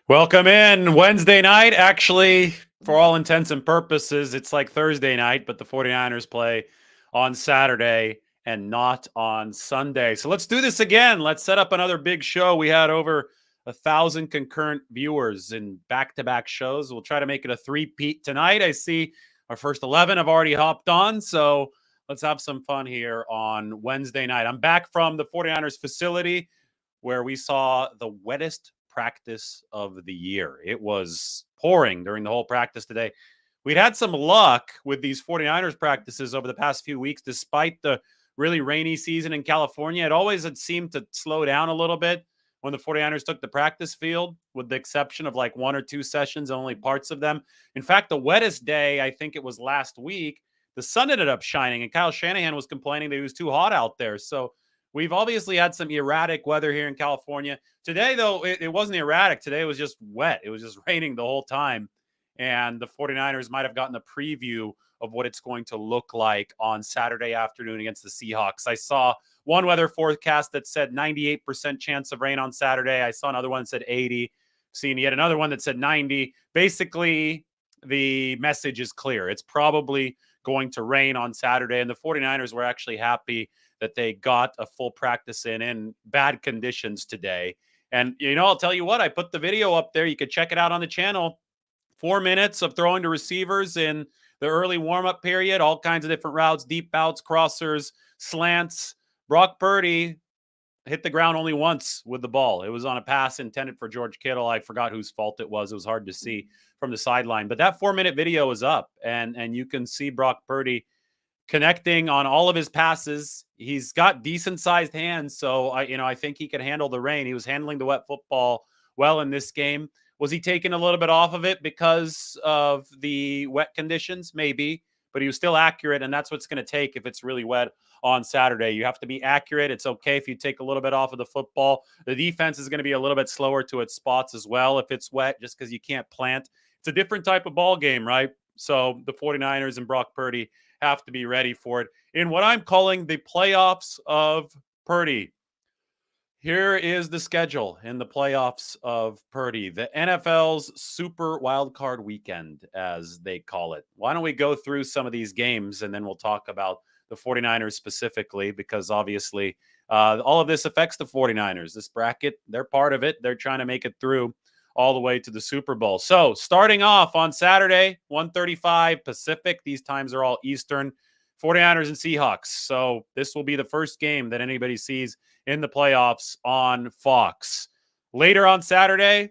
Welcome in Wednesday night. Actually, for all intents and purposes, it's like Thursday night, but the 49ers play on Saturday and not on Sunday. So let's do this again. Let's set up another big show. We had over 1,000 concurrent viewers in back-to-back shows. We'll try to make it a three-peat tonight. I see our first 11 have already hopped on, so let's have some fun here on Wednesday night. I'm back from the 49ers facility where we saw the wettest practice of the year. It was pouring during the whole practice today. We'd had some luck with these 49ers practices over the past few weeks, despite the really rainy season in California. It always had seemed to slow down a little bit when the 49ers took the practice field, with the exception of like one or two sessions, only parts of them. In fact, the wettest day, I think it was last week, the sun ended up shining, and Kyle Shanahan was complaining that it was too hot out there. So we've obviously had some erratic weather here in California. Today, though, it wasn't erratic. Today it was just wet. It was just raining the whole time. And the 49ers might have gotten a preview of what it's going to look like on Saturday afternoon against the Seahawks. I saw one weather forecast that said 98% chance of rain on Saturday. I saw another one that said 80. Seen yet another one that said 90. Basically, the message is clear. It's probably going to rain on Saturday. And the 49ers were actually happy that they got a full practice in bad conditions today. And, I'll tell you what, I put the video up there. You could check it out on the channel. 4 minutes of throwing to receivers in the early warm-up period, all kinds of different routes, deep outs, crossers, slants. Brock Purdy hit the ground only once with the ball. It was on a pass intended for George Kittle. I forgot whose fault it was. It was hard to see from the sideline. But that 4-minute video is up, and you can see Brock Purdy connecting on all of his passes. He's got decent sized hands, so I think he can handle the rain. He was handling the wet football well in this game. Was he taking a little bit off of it because of the wet conditions? Maybe, but he was still accurate, and that's what's going to take if it's really wet on Saturday. You have to be accurate. It's okay if you take a little bit off of the football. The defense is going to be a little bit slower to its spots as well if it's wet, just because you can't plant. It's a different type of ball game, right? So the 49ers and Brock Purdy have to be ready for it in what I'm calling the playoffs of Purdy. Here is the schedule in the playoffs of Purdy, the NFL's Super Wildcard Weekend, as they call it. Why don't we go through some of these games, and then we'll talk about the 49ers specifically, because obviously all of this affects the 49ers. This bracket, they're part of it. They're trying to make it through all the way to the Super Bowl. So starting off on Saturday, 1:35 Pacific. These times are all Eastern. 49ers and Seahawks. So this will be the first game that anybody sees in the playoffs on Fox. Later on Saturday,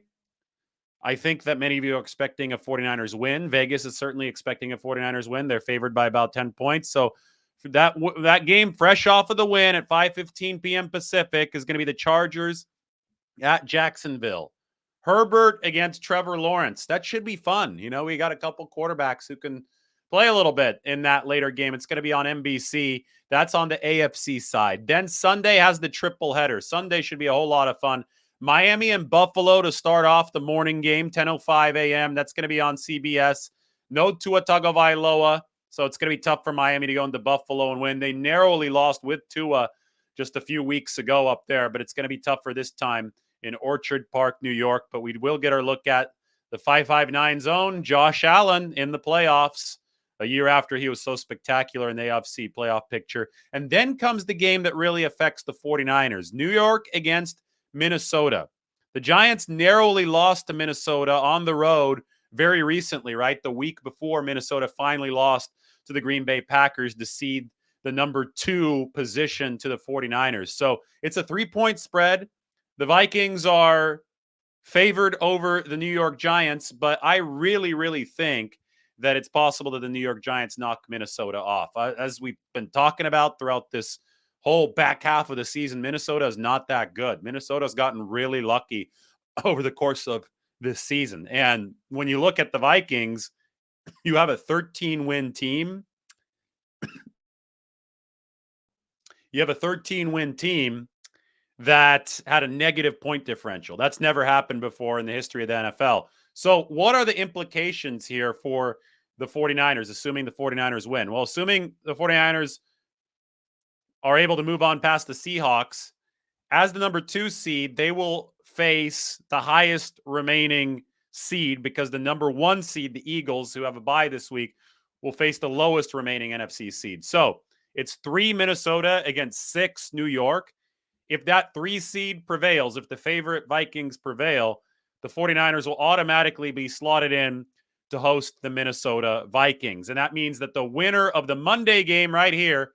I think that many of you are expecting a 49ers win. Vegas is certainly expecting a 49ers win. They're favored by about 10 points. So for that game, fresh off of the win at 5:15 p.m. Pacific, is going to be the Chargers at Jacksonville. Herbert against Trevor Lawrence. That should be fun. We got a couple quarterbacks who can play a little bit in that later game. It's going to be on NBC. That's on the AFC side. Then Sunday has the triple header. Sunday should be a whole lot of fun. Miami and Buffalo to start off the morning game, 10:05 a.m. That's going to be on CBS. No Tua Tagovailoa, so it's going to be tough for Miami to go into Buffalo and win. They narrowly lost with Tua just a few weeks ago up there, but it's going to be tough for this time in Orchard Park, New York. But we will get our look at the 559 zone, Josh Allen in the playoffs a year after he was so spectacular in the AFC playoff picture. And then comes the game that really affects the 49ers, New York against Minnesota. The Giants narrowly lost to Minnesota on the road very recently, right? The week before Minnesota finally lost to the Green Bay Packers to cede the number 2 position to the 49ers. So it's a 3-point spread. The Vikings are favored over the New York Giants, but I really, really think that it's possible that the New York Giants knock Minnesota off. As we've been talking about throughout this whole back half of the season, Minnesota is not that good. Minnesota's gotten really lucky over the course of this season. And when you look at the Vikings, you have a 13-win team. You have a 13-win team that had a negative point differential. That's never happened before in the history of the NFL. So what are the implications here for the 49ers, assuming the 49ers win? Well, assuming the 49ers are able to move on past the Seahawks, as the number 2 seed, they will face the highest remaining seed because the number 1 seed, the Eagles, who have a bye this week, will face the lowest remaining NFC seed. So it's 3 Minnesota against 6 New York. If that 3 seed prevails, if the favorite Vikings prevail, the 49ers will automatically be slotted in to host the Minnesota Vikings. And that means that the winner of the Monday game right here,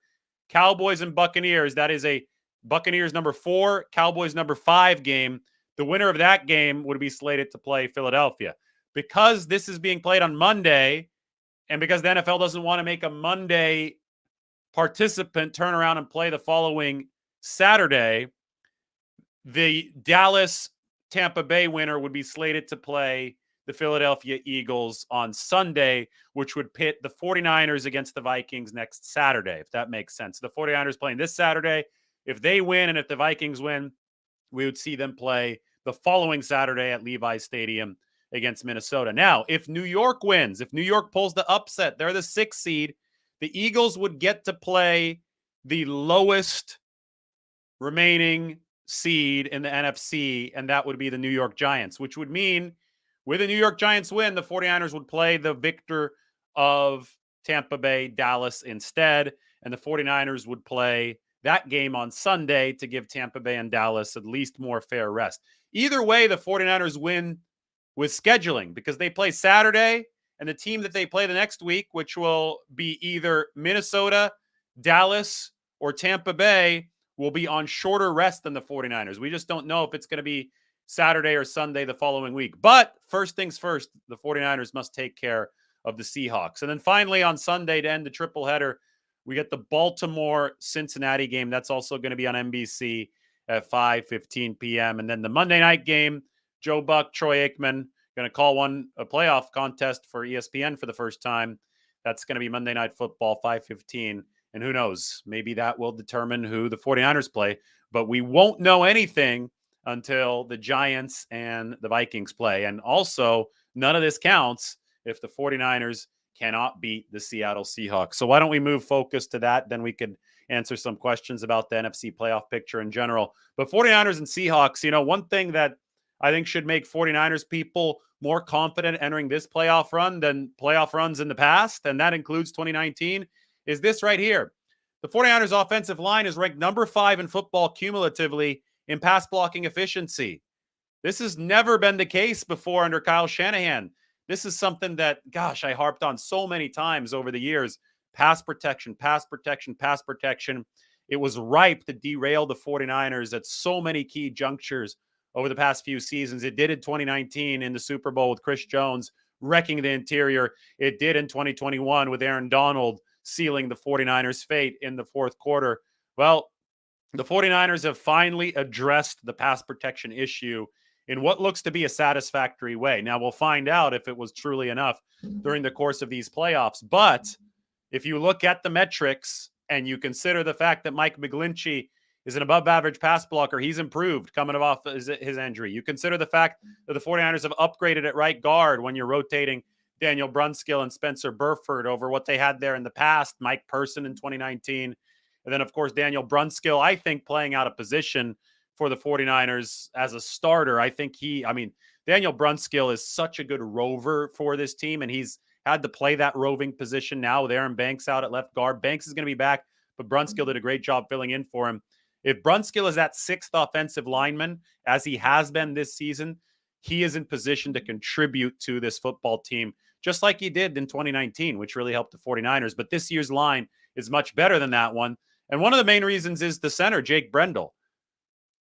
Cowboys and Buccaneers, that is a Buccaneers number 4, Cowboys number 5 game. The winner of that game would be slated to play Philadelphia. Because this is being played on Monday, and because the NFL doesn't want to make a Monday participant turn around and play the following Saturday, the Dallas Tampa Bay winner would be slated to play the Philadelphia Eagles on Sunday, which would pit the 49ers against the Vikings next Saturday, if that makes sense. The 49ers playing this Saturday. If they win and if the Vikings win, we would see them play the following Saturday at Levi's Stadium against Minnesota. Now, if New York wins, if New York pulls the upset, they're the 6th seed, the Eagles would get to play the lowest remaining seed in the NFC, and that would be the New York Giants, which would mean with the New York Giants win, the 49ers would play the victor of Tampa Bay, Dallas instead, and the 49ers would play that game on Sunday to give Tampa Bay and Dallas at least more fair rest. Either way, the 49ers win with scheduling because they play Saturday, and the team that they play the next week, which will be either Minnesota, Dallas, or Tampa Bay, will be on shorter rest than the 49ers. We just don't know if it's going to be Saturday or Sunday the following week. But first things first, the 49ers must take care of the Seahawks. And then finally on Sunday to end the triple header, we get the Baltimore-Cincinnati game. That's also going to be on NBC at 5:15 p.m. And then the Monday night game, Joe Buck, Troy Aikman, going to call a playoff contest for ESPN for the first time. That's going to be Monday Night Football, 5:15. And who knows, maybe that will determine who the 49ers play. But we won't know anything until the Giants and the Vikings play. And also, none of this counts if the 49ers cannot beat the Seattle Seahawks. So why don't we move focus to that? Then we could answer some questions about the NFC playoff picture in general. But 49ers and Seahawks, one thing that I think should make 49ers people more confident entering this playoff run than playoff runs in the past, and that includes 2019, is this right here. The 49ers offensive line is ranked number 5 in football cumulatively in pass blocking efficiency. This has never been the case before under Kyle Shanahan. This is something that, gosh, I harped on so many times over the years. Pass protection, pass protection, pass protection. It was ripe to derail the 49ers at so many key junctures over the past few seasons. It did in 2019 in the Super Bowl with Chris Jones wrecking the interior. It did in 2021 with Aaron Donald sealing the 49ers' fate in the fourth quarter. Well, the 49ers have finally addressed the pass protection issue in what looks to be a satisfactory way. Now, we'll find out if it was truly enough during the course of these playoffs. But if you look at the metrics and you consider the fact that Mike McGlinchey is an above-average pass blocker, he's improved coming off his injury. You consider the fact that the 49ers have upgraded at right guard when you're rotating Daniel Brunskill and Spencer Burford over what they had there in the past, Mike Person in 2019. And then, of course, Daniel Brunskill, I think, playing out of position for the 49ers as a starter. Daniel Brunskill is such a good rover for this team, and he's had to play that roving position now with Aaron Banks out at left guard. Banks is going to be back, but Brunskill did a great job filling in for him. If Brunskill is that 6th offensive lineman, as he has been this season, he is in position to contribute to this football team, just like he did in 2019, which really helped the 49ers. But this year's line is much better than that one. And one of the main reasons is the center, Jake Brendel.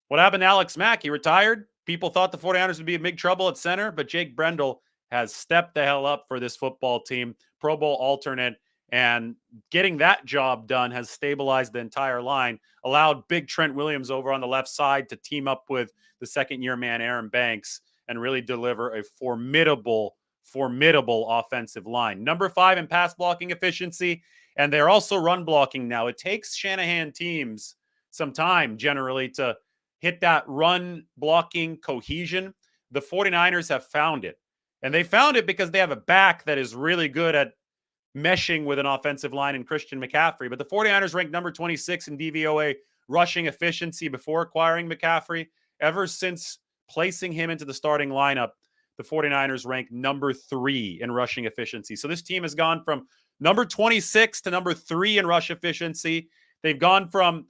What happened to Alex Mack? He retired. People thought the 49ers would be in big trouble at center, but Jake Brendel has stepped the hell up for this football team, Pro Bowl alternate, and getting that job done has stabilized the entire line, allowed big Trent Williams over on the left side to team up with the second-year man Aaron Banks and really deliver a formidable offensive line. Number 5 in pass blocking efficiency, and they're also run blocking now. It takes Shanahan teams some time generally to hit that run blocking cohesion. The 49ers have found it. And they found it because they have a back that is really good at meshing with an offensive line in Christian McCaffrey. But the 49ers ranked number 26 in DVOA rushing efficiency before acquiring McCaffrey. Ever since placing him into the starting lineup, the 49ers rank number 3 in rushing efficiency. So this team has gone from number 26 to number 3 in rush efficiency. They've gone from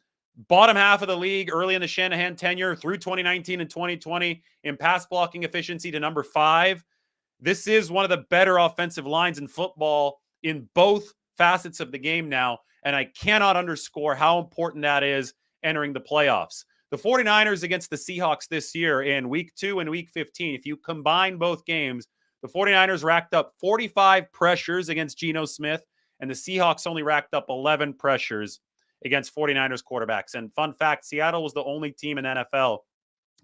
bottom half of the league early in the Shanahan tenure through 2019 and 2020 in pass blocking efficiency to number 5. This is one of the better offensive lines in football in both facets of the game now, and I cannot underscore how important that is entering the playoffs. The 49ers against the Seahawks this year in week 2 and week 15, if you combine both games, the 49ers racked up 45 pressures against Geno Smith, and the Seahawks only racked up 11 pressures against 49ers quarterbacks. And fun fact, Seattle was the only team in NFL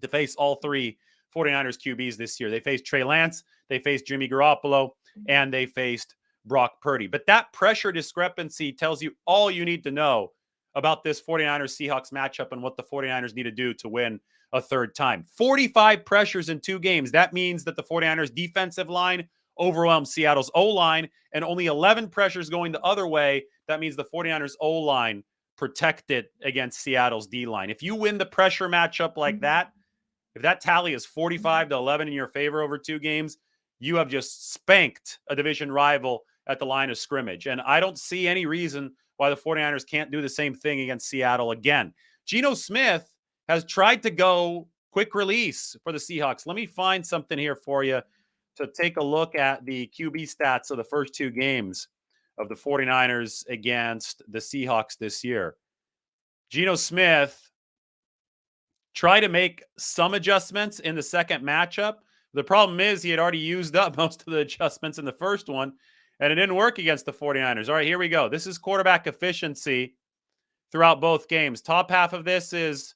to face all 3 49ers QBs this year. They faced Trey Lance, they faced Jimmy Garoppolo, and they faced Brock Purdy. But that pressure discrepancy tells you all you need to know about this 49ers-Seahawks matchup and what the 49ers need to do to win a third time. 45 pressures in 2 games. That means that the 49ers defensive line overwhelmed Seattle's O-line, and only 11 pressures going the other way. That means the 49ers O-line protected against Seattle's D-line. If you win the pressure matchup like that, if that tally is 45 to 11 in your favor over 2 games, you have just spanked a division rival at the line of scrimmage. And I don't see any reason why the 49ers can't do the same thing against Seattle again. Geno Smith has tried to go quick release for the Seahawks. Let me find something here for you to take a look at the QB stats of the first 2 games of the 49ers against the Seahawks this year. Geno Smith tried to make some adjustments in the second matchup. The problem is he had already used up most of the adjustments in the first one, and it didn't work against the 49ers. All right, here we go. This is quarterback efficiency throughout both games. Top half of this is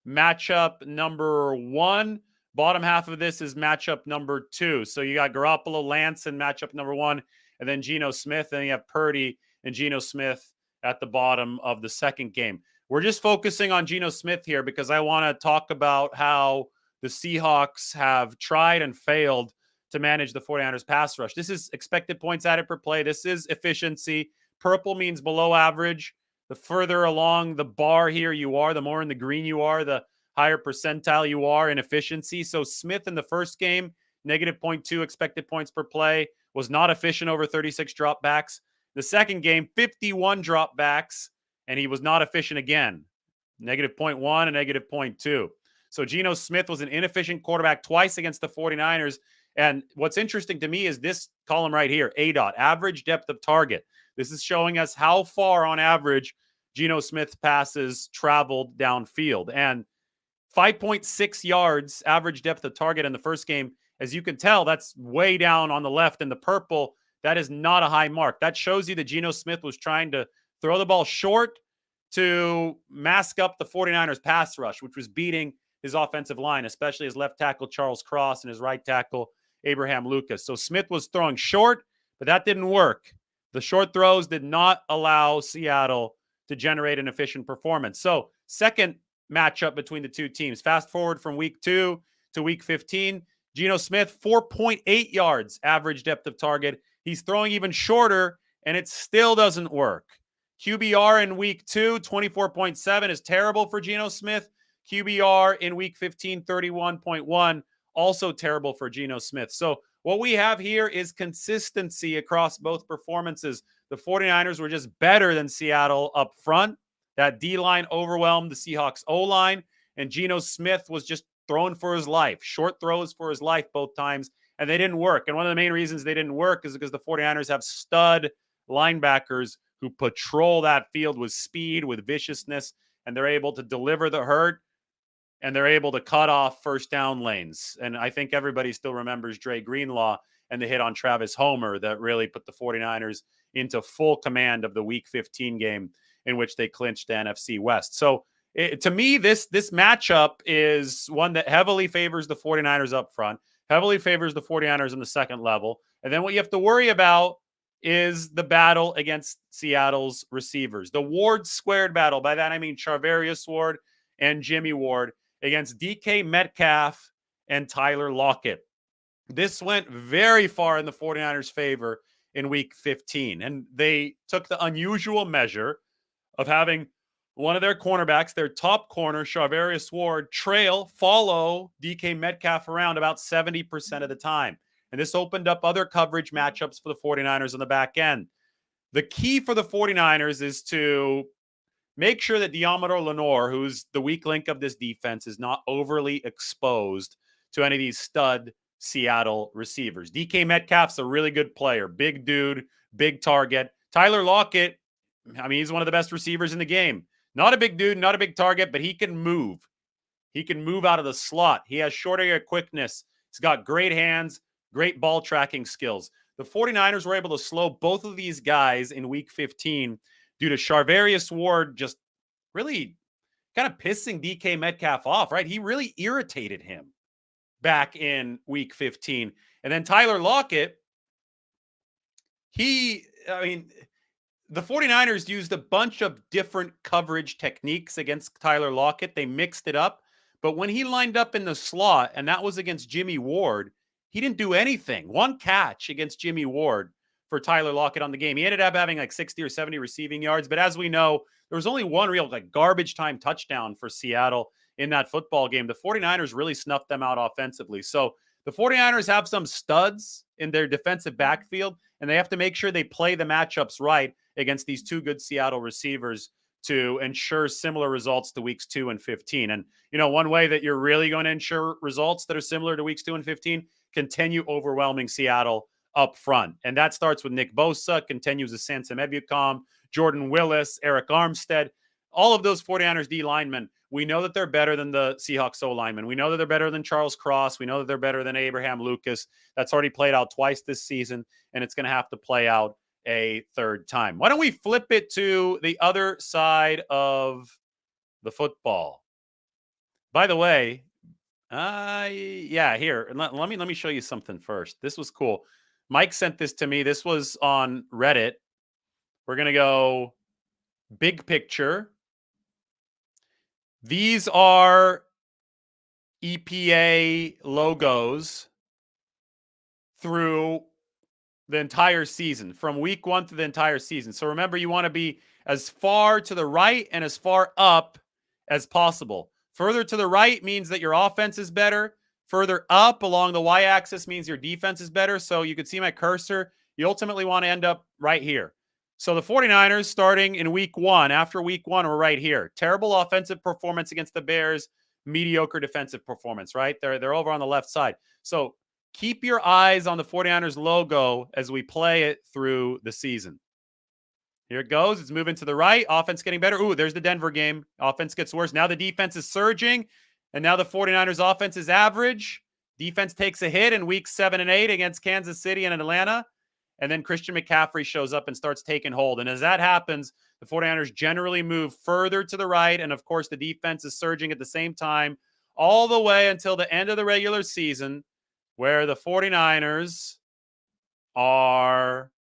matchup number 1. Bottom half of this is matchup number 2. So you got Garoppolo, Lance in matchup number 1, and then Geno Smith, and you have Purdy and Geno Smith at the bottom of the second game. We're just focusing on Geno Smith here because I want to talk about how the Seahawks have tried and failed to manage the 49ers pass rush. This is expected points added per play. This is efficiency. Purple means below average. The further along the bar here you are, the more in the green you are, the higher percentile you are in efficiency. So Smith in the first game, negative 0.2 expected points per play, was not efficient over 36 dropbacks. The second game, 51 dropbacks, and he was not efficient again. Negative 0.1 and negative 0.2. So Geno Smith was an inefficient quarterback twice against the 49ers. And what's interesting to me is this column right here, ADOT, average depth of target. This is showing us how far on average Geno Smith's passes traveled downfield. And 5.6 yards average depth of target in the first game. As you can tell, that's way down on the left. In the purple, that is not a high mark. That shows you that Geno Smith was trying to throw the ball short to mask up the 49ers pass rush, which was beating his offensive line, especially his left tackle, Charles Cross, and his right tackle, Abraham Lucas. So Smith was throwing short, but that didn't work. The short throws did not allow Seattle to generate an efficient performance. So second matchup between the two teams. Fast forward from week 2 to week 15. Geno Smith, 4.8 yards average depth of target. He's throwing even shorter, and it still doesn't work. QBR in week 2, 24.7 is terrible for Geno Smith. QBR in week 15, 31.1, also terrible for Geno Smith. So what we have here is consistency across both performances. The 49ers were just better than Seattle up front. That D-line overwhelmed the Seahawks O-line, and Geno Smith was just throwing for his life. Short throws for his life both times, and they didn't work. And one of the main reasons they didn't work is because the 49ers have stud linebackers who patrol that field with speed, with viciousness, and they're able to deliver the hurt, and they're able to cut off first down lanes. And I think everybody still remembers Dre Greenlaw and the hit on Travis Homer that really put the 49ers into full command of the Week 15 game in which they clinched the NFC West. So to me, this matchup is one that heavily favors the 49ers up front, heavily favors the 49ers in the second level. And then what you have to worry about is the battle against Seattle's receivers. The Ward squared battle. By that, I mean Charvarius Ward and Jimmy Ward against DK Metcalf and Tyler Lockett. This went very far in the 49ers' favor in Week 15. And they took the unusual measure of having one of their cornerbacks, their top corner, Charvarius Ward, follow DK Metcalf around about 70% of the time. And this opened up other coverage matchups for the 49ers on the back end. The key for the 49ers is to make sure that Diamador Lenore, who's the weak link of this defense, is not overly exposed to any of these stud Seattle receivers. DK Metcalf's a really good player. Big dude, big target. Tyler Lockett, I mean, he's one of the best receivers in the game. Not a big dude, not a big target, but he can move. He can move out of the slot. He has short area quickness. He's got great hands, great ball tracking skills. The 49ers were able to slow both of these guys in week 15 due to Charvarius Ward just really kind of pissing DK Metcalf off, right? He really irritated him back in week 15. And then Tyler Lockett, the 49ers used a bunch of different coverage techniques against Tyler Lockett. They mixed it up. But when he lined up in the slot, and that was against Jimmy Ward, he didn't do anything. One catch against Jimmy Ward for Tyler Lockett on the game. He ended up having like 60 or 70 receiving yards. But as we know, there was only one real garbage time touchdown for Seattle in that football game. The 49ers really snuffed them out offensively. So the 49ers have some studs in their defensive backfield, and they have to make sure they play the matchups right against these two good Seattle receivers to ensure similar results to weeks 2 and 15. And, one way that you're really going to ensure results that are similar to weeks 2 and 15, continue overwhelming Seattle up front. And that starts with Nick Bosa, continues with Sansa Mebucom, Jordan Willis, Eric Armstead, all of those 49ers D linemen. We know that they're better than the Seahawks O linemen. We know that they're better than Charles Cross. We know that they're better than Abraham Lucas. That's already played out twice this season, and it's going to have to play out a third time. Why don't we flip it to the other side of the football? By the way, here. Let me show you something first. This was cool. Mike sent this to me. This was on Reddit. We're going to go big picture. These are EPA logos through the entire season, from week 1 to the entire season. So remember, you want to be as far to the right and as far up as possible. Further to the right means that your offense is better. Further up along the y-axis means your defense is better. So you can see my cursor. You ultimately want to end up right here. So the 49ers starting in week 1, after week 1, we're right here. Terrible offensive performance against the Bears, mediocre defensive performance, right? They're over on the left side. So keep your eyes on the 49ers logo as we play it through the season. Here it goes. It's moving to the right. Offense getting better. Ooh, there's the Denver game. Offense gets worse. Now the defense is surging, and now the 49ers offense is average. Defense takes a hit in weeks 7 and 8 against Kansas City and Atlanta. And then Christian McCaffrey shows up and starts taking hold. And as that happens, the 49ers generally move further to the right. And, of course, the defense is surging at the same time all the way until the end of the regular season, where the 49ers are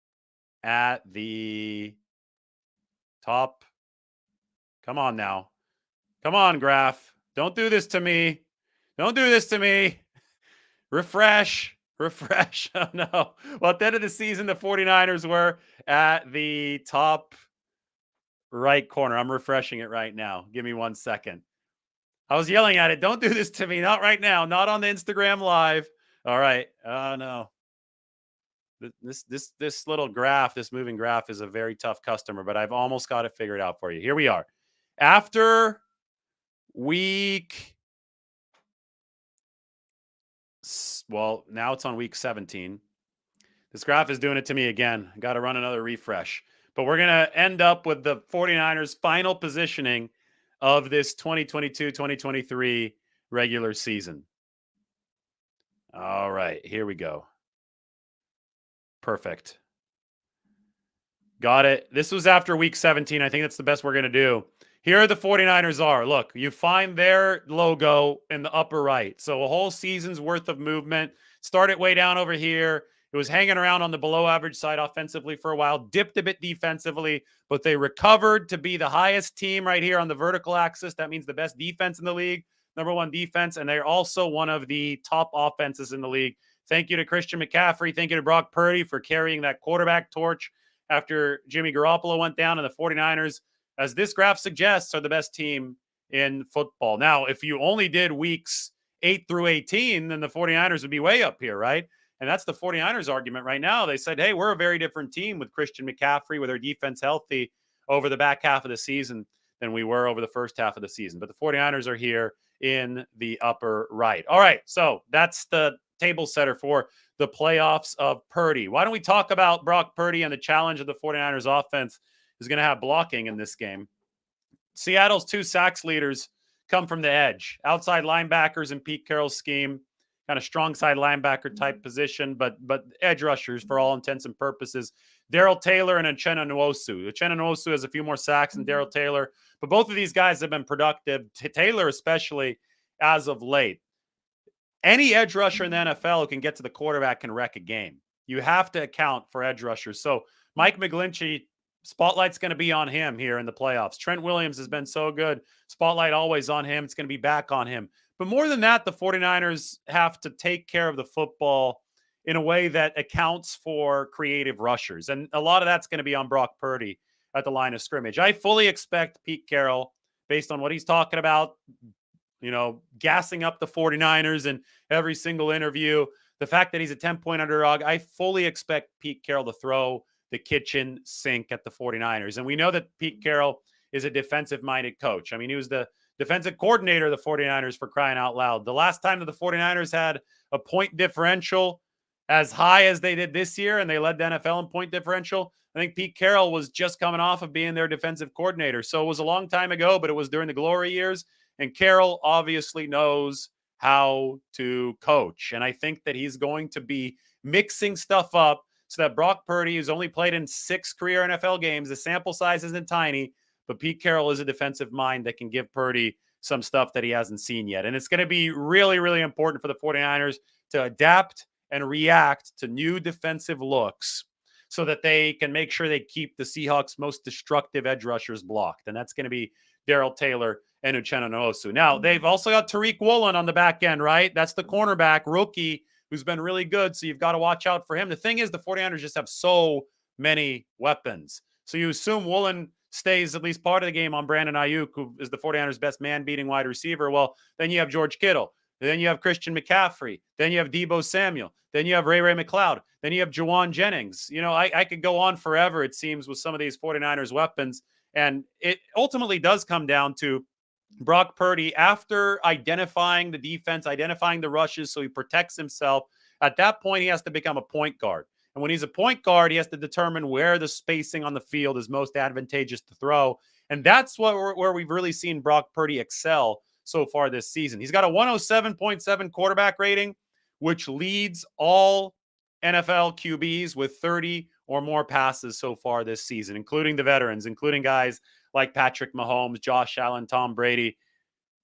at the top. Come on now. Come on, graph. Don't do this to me. Don't do this to me. Refresh. Oh, no. Well, at the end of the season, the 49ers were at the top right corner. I'm refreshing it right now. Give me 1 second. I was yelling at it. Don't do this to me. Not right now. Not on the Instagram Live. All right. Oh, no. This little graph, this moving graph is a very tough customer, but I've almost got it figured out for you. Here we are. After now it's on week 17. This graph is doing it to me again. Got to run another refresh. But we're going to end up with the 49ers' final positioning of this 2022-2023 regular season. All right, here we go. Perfect. Got it. This was after week 17. I think that's the best we're going to do. Here the 49ers are. Look, you find their logo in the upper right. So a whole season's worth of movement. Started way down over here. It was hanging around on the below average side offensively for a while. Dipped a bit defensively, but they recovered to be the highest team right here on the vertical axis. That means the best defense in the league. Number 1 defense. And they're also one of the top offenses in the league. Thank you to Christian McCaffrey. Thank you to Brock Purdy for carrying that quarterback torch after Jimmy Garoppolo went down, and the 49ers as this graph suggests, are the best team in football. Now, if you only did weeks 8 through 18, then the 49ers would be way up here, right? And that's the 49ers argument right now. They said, hey, we're a very different team with Christian McCaffrey, with our defense healthy over the back half of the season than we were over the first half of the season. But the 49ers are here in the upper right. All right, so that's the table setter for the playoffs of Purdy. Why don't we talk about Brock Purdy and the challenge of the 49ers offense is going to have blocking in this game. Seattle's 2 sacks leaders come from the edge. Outside linebackers in Pete Carroll's scheme, kind of strong side linebacker type position, but edge rushers for all intents and purposes. Darrell Taylor and Uchenna Nwosu. Uchenna Nwosu has a few more sacks than Darrell Taylor, but both of these guys have been productive. Taylor especially as of late. Any edge rusher in the NFL who can get to the quarterback can wreck a game. You have to account for edge rushers. So Mike McGlinchey, spotlight's going to be on him here in the playoffs. Trent Williams has been so good. Spotlight always on him. It's going to be back on him. But more than that, the 49ers have to take care of the football in a way that accounts for creative rushers. And a lot of that's going to be on Brock Purdy at the line of scrimmage. I fully expect Pete Carroll, based on what he's talking about, gassing up the 49ers in every single interview, the fact that he's a 10-point underdog, I fully expect Pete Carroll to throw the kitchen sink at the 49ers. And we know that Pete Carroll is a defensive-minded coach. I mean, he was the defensive coordinator of the 49ers, for crying out loud. The last time that the 49ers had a point differential as high as they did this year, and they led the NFL in point differential, I think Pete Carroll was just coming off of being their defensive coordinator. So it was a long time ago, but it was during the glory years. And Carroll obviously knows how to coach. And I think that he's going to be mixing stuff up so that Brock Purdy, who's only played in 6 career NFL games, the sample size isn't tiny, but Pete Carroll is a defensive mind that can give Purdy some stuff that he hasn't seen yet. And it's going to be really, really important for the 49ers to adapt and react to new defensive looks so that they can make sure they keep the Seahawks' most destructive edge rushers blocked. And that's going to be Darrell Taylor and Uchenna Nwosu. Now, they've also got Tariq Woolen on the back end, right? That's the cornerback rookie who's been really good, so you've got to watch out for him. The thing is, the 49ers just have so many weapons. So you assume Woolen stays at least part of the game on Brandon Ayuk, who is the 49ers' best man-beating wide receiver. Well, then you have George Kittle. Then you have Christian McCaffrey. Then you have Deebo Samuel. Then you have Ray McLeod. Then you have Juwan Jennings. I could go on forever, it seems, with some of these 49ers weapons. And it ultimately does come down to Brock Purdy, after identifying the defense, identifying the rushes so he protects himself. At that point, he has to become a point guard. And when he's a point guard, he has to determine where the spacing on the field is most advantageous to throw. And that's where we've really seen Brock Purdy excel so far this season. He's got a 107.7 quarterback rating, which leads all NFL QBs with 30 or more passes so far this season, including the veterans, including guys like Patrick Mahomes, Josh Allen, Tom Brady.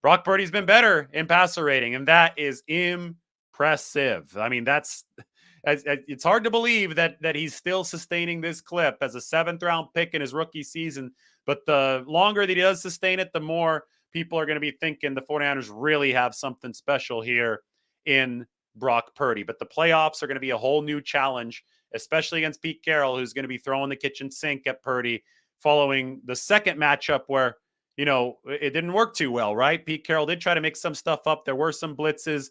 Brock Purdy's been better in passer rating, and that is impressive. I mean, it's hard to believe that he's still sustaining this clip as a 7th-round pick in his rookie season. But the longer that he does sustain it, the more people are going to be thinking the 49ers really have something special here in Brock Purdy. But the playoffs are going to be a whole new challenge, especially against Pete Carroll, who's going to be throwing the kitchen sink at Purdy following the second matchup where, it didn't work too well, right? Pete Carroll did try to mix some stuff up. There were some blitzes.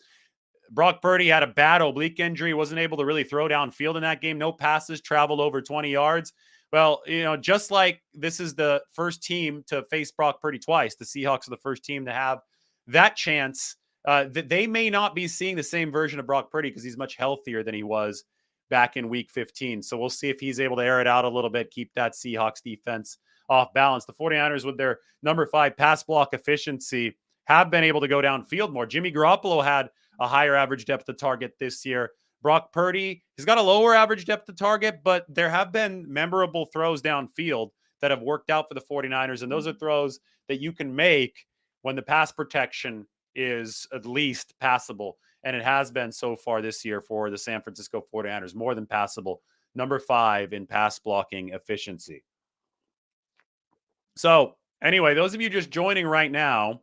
Brock Purdy had a bad oblique injury, wasn't able to really throw downfield in that game. No passes traveled over 20 yards. Well, just like this is the first team to face Brock Purdy twice, the Seahawks are the first team to have that chance. They may not be seeing the same version of Brock Purdy because he's much healthier than he was back in week 15. So we'll see if he's able to air it out a little bit, keep that Seahawks defense off balance. The 49ers, with their number 5 pass block efficiency, have been able to go downfield more. Jimmy Garoppolo had a higher average depth of target this year. Brock Purdy, he's got a lower average depth of target, but there have been memorable throws downfield that have worked out for the 49ers. And those are throws that you can make when the pass protection is at least passable. And it has been so far this year for the San Francisco 49ers, more than passable. Number 5 in pass blocking efficiency. So anyway, those of you just joining right now,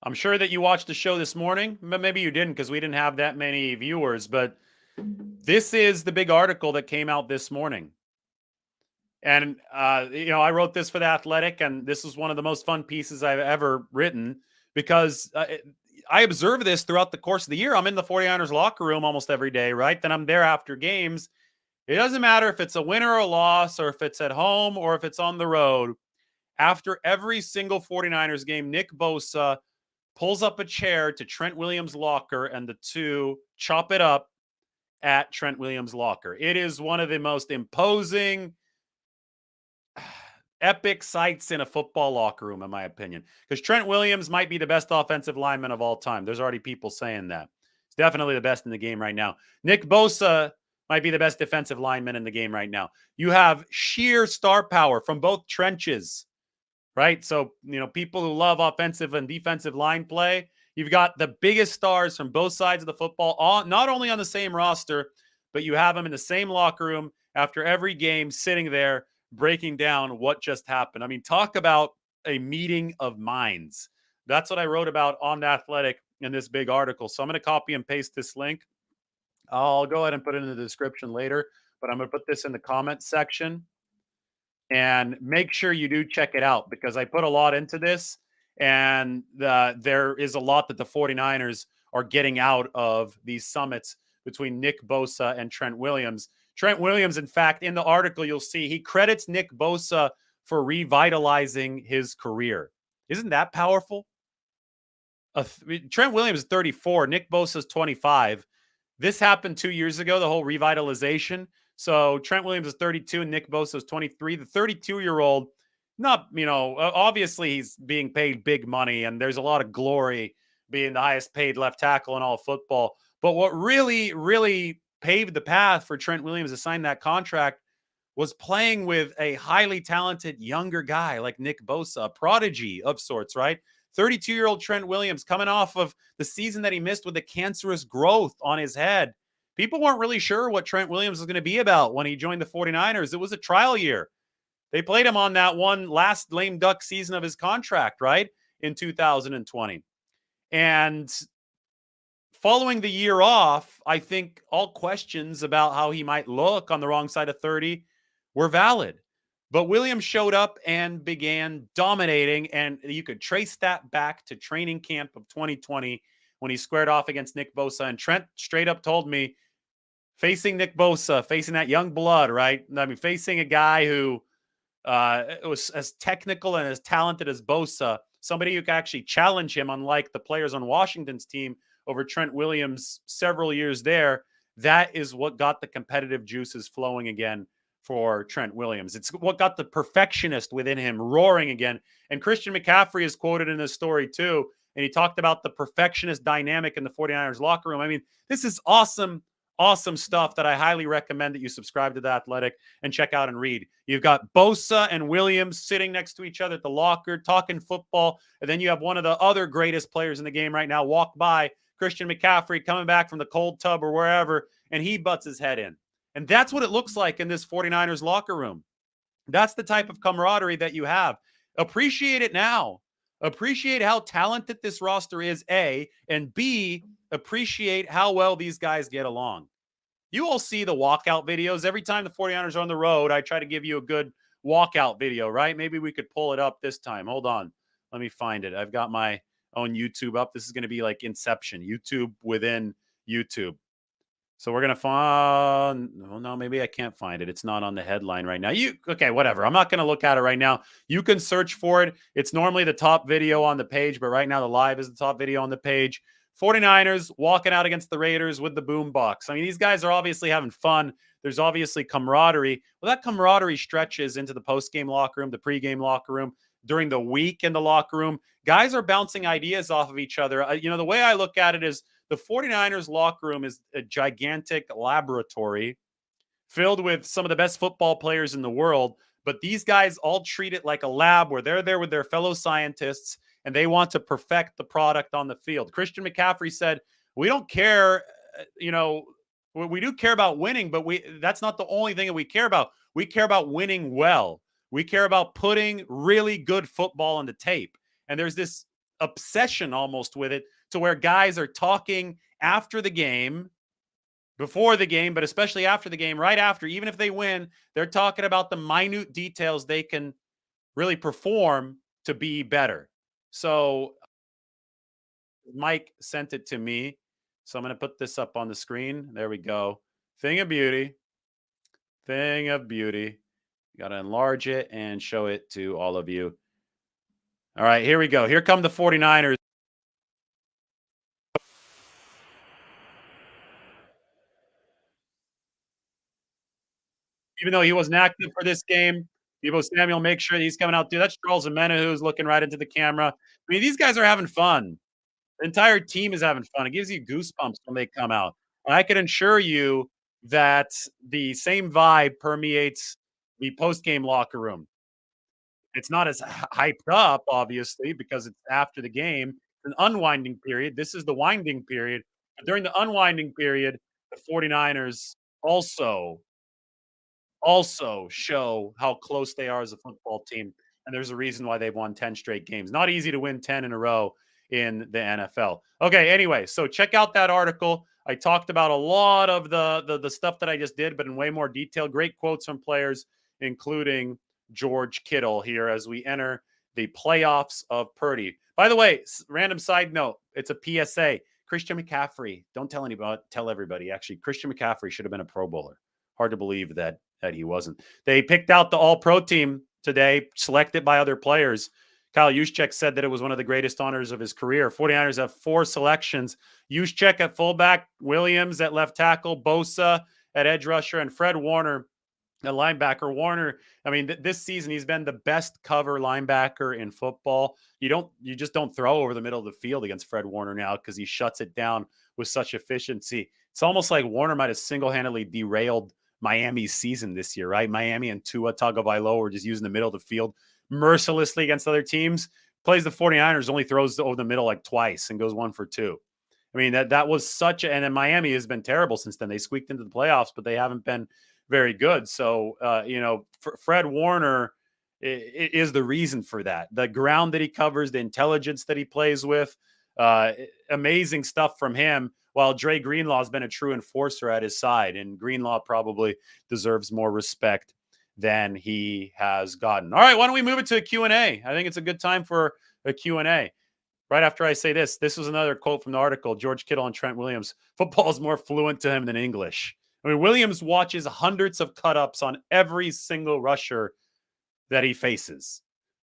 I'm sure that you watched the show this morning, but maybe you didn't because we didn't have that many viewers. But this is the big article that came out this morning. And, I wrote this for The Athletic, and this was one of the most fun pieces I've ever written because I observe this throughout the course of the year. I'm in the 49ers locker room almost every day, right? Then I'm there after games. It doesn't matter if it's a win or a loss, or if it's at home or if it's on the road. After every single 49ers game, Nick Bosa pulls up a chair to Trent Williams' locker, and the two chop it up at Trent Williams' locker. It is one of the most imposing, epic sights in a football locker room, in my opinion. Because Trent Williams might be the best offensive lineman of all time. There's already people saying that. He's definitely the best in the game right now. Nick Bosa might be the best defensive lineman in the game right now. You have sheer star power from both trenches, right? So, people who love offensive and defensive line play, you've got the biggest stars from both sides of the football, not only on the same roster, but you have them in the same locker room after every game, sitting there breaking down what just happened. I mean, talk about a meeting of minds. That's what I wrote about on The Athletic in this big article. So I'm going to copy and paste this link. I'll go ahead and put it in the description later, but I'm going to put this in the comments section. And make sure you do check it out, because I put a lot into this, and there is a lot that the 49ers are getting out of these summits between Nick Bosa and Trent Williams. Trent Williams, in fact, in the article, you'll see he credits Nick Bosa for revitalizing his career. Isn't that powerful? Trent Williams is 34. Nick Bosa is 25. This happened 2 years ago, the whole revitalization. So Trent Williams is 32 and Nick Bosa is 23. The 32-year-old, obviously he's being paid big money, and there's a lot of glory being the highest paid left tackle in all football. But what really, really paved the path for Trent Williams to sign that contract was playing with a highly talented younger guy like Nick Bosa, a prodigy of sorts, right? 32-year-old Trent Williams coming off of the season that he missed with the cancerous growth on his head. People weren't really sure what Trent Williams was going to be about when he joined the 49ers. It was a trial year. They played him on that one last lame duck season of his contract, right, in 2020. And following the year off, I think all questions about how he might look on the wrong side of 30 were valid. But Williams showed up and began dominating, and you could trace that back to training camp of 2020 when he squared off against Nick Bosa. And Trent straight up told me, facing Nick Bosa, facing that young blood, right? I mean, facing a guy who was as technical and as talented as Bosa, somebody who could actually challenge him, unlike the players on Washington's team over Trent Williams several years there. That is what got the competitive juices flowing again for Trent Williams. It's what got the perfectionist within him roaring again. And Christian McCaffrey is quoted in this story too. And he talked about the perfectionist dynamic in the 49ers locker room. I mean, this is awesome stuff that I highly recommend that you subscribe to The Athletic and check out and read. You've got Bosa and Williams sitting next to each other at the locker talking football. And then you have one of the other greatest players in the game right now walk by, Christian McCaffrey, coming back from the cold tub or wherever, and he butts his head in. And that's what it looks like in this 49ers locker room. That's the type of camaraderie that you have. Appreciate it now. Appreciate how talented this roster is, A, and B, appreciate how well these guys get along. You all see the walkout videos. Every time the 49ers are on the road, I try to give you a good walkout video, right? Maybe we could pull it up this time. Hold on. Let me find it. I've got my own YouTube up. This is going to be like Inception, YouTube within YouTube. So we're going to find, well, no, maybe I can't find it. It's not on the headline right now. Okay, whatever. I'm not going to look at it right now. You can search for it. It's normally the top video on the page, but right now the live is the top video on the page. 49ers walking out against the Raiders with the boombox. I mean, these guys are obviously having fun. There's obviously camaraderie. Well, that camaraderie stretches into the post-game locker room, the pre-game locker room, during the week in the locker room. Guys are bouncing ideas off of each other. The way I look at it is the 49ers locker room is a gigantic laboratory filled with some of the best football players in the world. But these guys all treat it like a lab where they're there with their fellow scientists and they want to perfect the product on the field. Christian McCaffrey said, we don't care, we do care about winning, but that's not the only thing that we care about. We care about winning well. We care about putting really good football on the tape. And there's this obsession almost with it to where guys are talking after the game before the game, but especially after the game, right after, even if they win, they're talking about the minute details they can really perform to be better. So Mike sent it to me. So I'm going to put this up on the screen. There we go. Thing of beauty. Thing of beauty. Got to enlarge it and show it to all of you. All right, here we go. Here come the 49ers. Even though he wasn't active for this game, Deebo Samuel, make sure he's coming out too. That's Charles Omena who's looking right into the camera. I mean, these guys are having fun. The entire team is having fun. It gives you goosebumps when they come out. And I can assure you that the same vibe permeates the post-game locker room. It's not as hyped up, obviously, because it's after the game. It's an unwinding period. This is the winding period. But during the unwinding period, the 49ers also show how close they are as a football team. And there's a reason why they've won 10 straight games. Not easy to win 10 in a row in the NFL. Okay, anyway, so check out that article. I talked about a lot of the stuff that I just did, but in way more detail. Great quotes from players, including George Kittle here as we enter the playoffs of Purdy. By the way, random side note, it's a PSA. Christian McCaffrey, don't tell anybody, tell everybody. Actually, Christian McCaffrey should have been a Pro Bowler. Hard to believe that he wasn't. They picked out the All-Pro team today, selected by other players. Kyle Juszczyk said that it was one of the greatest honors of his career. 49ers have 4 selections. Juszczyk at fullback, Williams at left tackle, Bosa at edge rusher, and Fred Warner at linebacker. Warner, I mean, this season he's been the best cover linebacker in football. You just don't throw over the middle of the field against Fred Warner now because he shuts it down with such efficiency. It's almost like Warner might have single-handedly derailed Miami's season this year, right? Miami and Tua Tagovailoa were just using the middle of the field mercilessly against other teams. Plays the 49ers, only throws over the middle like twice and goes 1 for 2. I mean, that was such a, and then Miami has been terrible since then. They squeaked into the playoffs, but they haven't been very good. So, Fred Warner is the reason for that. The ground that he covers, the intelligence that he plays with, amazing stuff from him. While Dre Greenlaw has been a true enforcer at his side, and Greenlaw probably deserves more respect than he has gotten. All right, why don't we move it to a Q&A? I think it's a good time for a Q&A. Right after I say this was another quote from the article, George Kittle and Trent Williams. Football is more fluent to him than English. I mean, Williams watches hundreds of cut-ups on every single rusher that he faces.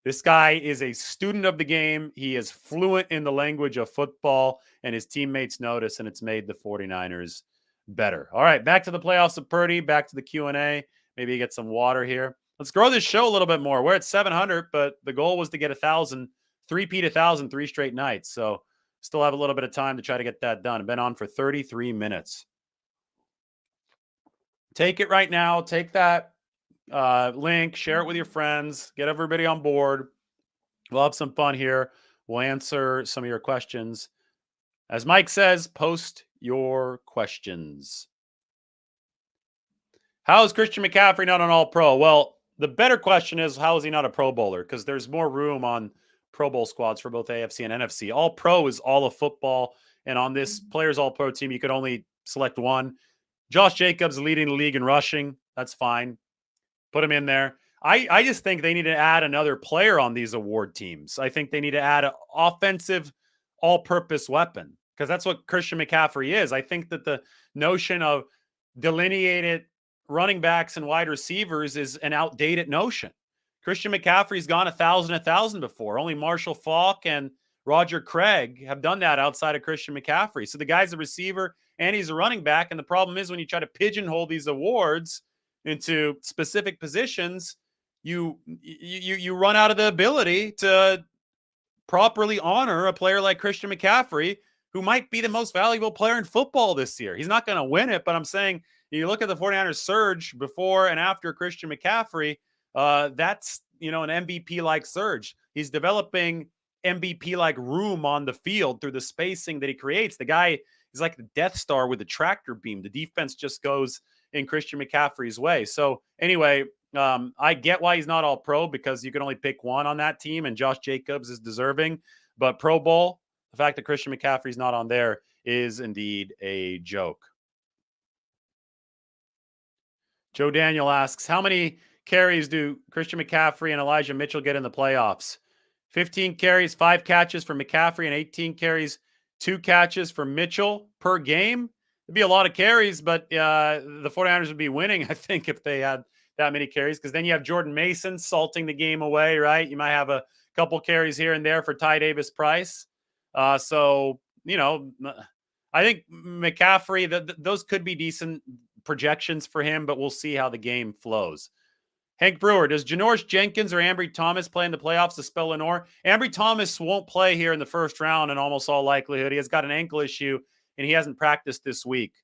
This guy is a student of the game. He is fluent in the language of football, and his teammates notice, and it's made the 49ers better. All right, back to the playoffs of Purdy, back to the Q&A. Maybe get some water here. Let's grow this show a little bit more. We're at 700, but the goal was to get 1,000, three-peat 1,000 3 straight nights. So still have a little bit of time to try to get that done. I've been on for 33 minutes. Take it right now. Take that link, share it with your friends, get everybody on board. We'll have some fun here. We'll answer some of your questions. As Mike says, post your questions. How is Christian McCaffrey not an All-Pro? Well, the better question is, how is he not a Pro Bowler? Because there's more room on Pro Bowl squads for both AFC and NFC. All-Pro is all of football, and on this Players All-Pro team, you could only select one. Josh Jacobs leading the league in rushing. That's fine. Put him in there. I just think they need to add another player on these award teams. I think they need to add an offensive all-purpose weapon because that's what Christian McCaffrey is. I think that the notion of delineated running backs and wide receivers is an outdated notion. Christian McCaffrey's gone 1,000 before. Only Marshall Faulk and Roger Craig have done that outside of Christian McCaffrey. So the guy's a receiver and he's a running back. And the problem is when you try to pigeonhole these awards into specific positions, you run out of the ability to properly honor a player like Christian McCaffrey, who might be the most valuable player in football this year. He's not going to win it, but I'm saying you look at the 49ers surge before and after Christian McCaffrey, that's, an MVP-like surge. He's developing MVP-like room on the field through the spacing that he creates. The guy is like the Death Star with a tractor beam. The defense just goes in Christian McCaffrey's way. So anyway, I get why he's not all pro because you can only pick one on that team and Josh Jacobs is deserving, but Pro Bowl, the fact that Christian McCaffrey's not on there is indeed a joke. Joe Daniel asks, how many carries do Christian McCaffrey and Elijah Mitchell get in the playoffs? 15 carries, 5 catches for McCaffrey, and 18 carries, 2 catches for Mitchell per game. It'd be a lot of carries, but the 49ers would be winning, I think, if they had that many carries, because then you have Jordan Mason salting the game away, right? You might have a couple carries here and there for Ty Davis Price. So, I think McCaffrey, those could be decent projections for him, but we'll see how the game flows. Hank Brewer, does Janoris Jenkins or Ambry Thomas play in the playoffs to spell Lenore? Ambry Thomas won't play here in the first round in almost all likelihood. He has got an ankle issue, and he hasn't practiced this week.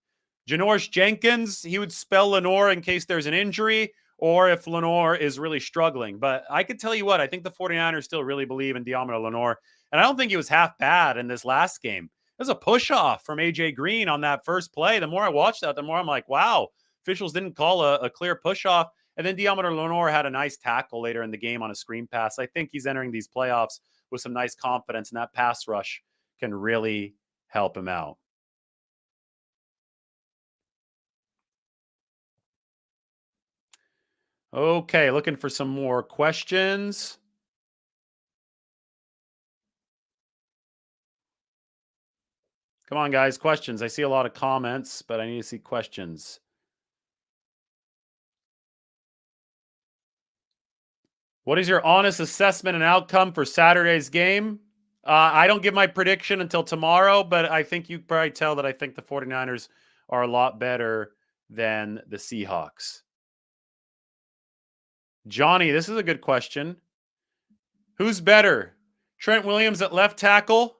Janoris Jenkins, he would spell Lenore in case there's an injury or if Lenore is really struggling. But I could tell you what, I think the 49ers still really believe in Deommodore Lenore, and I don't think he was half bad in this last game. There's a push-off from A.J. Green on that first play. The more I watched that, the more I'm like, wow, officials didn't call a clear push-off. And then Deommodore Lenore had a nice tackle later in the game on a screen pass. I think he's entering these playoffs with some nice confidence, and that pass rush can really help him out. Okay, looking for some more questions. Come on, guys, questions. I see a lot of comments, but I need to see questions. What is your honest assessment and outcome for Saturday's game? I don't give my prediction until tomorrow, but I think you probably tell that I think the 49ers are a lot better than the Seahawks. Johnny, this is a good question. Who's better, Trent Williams at left tackle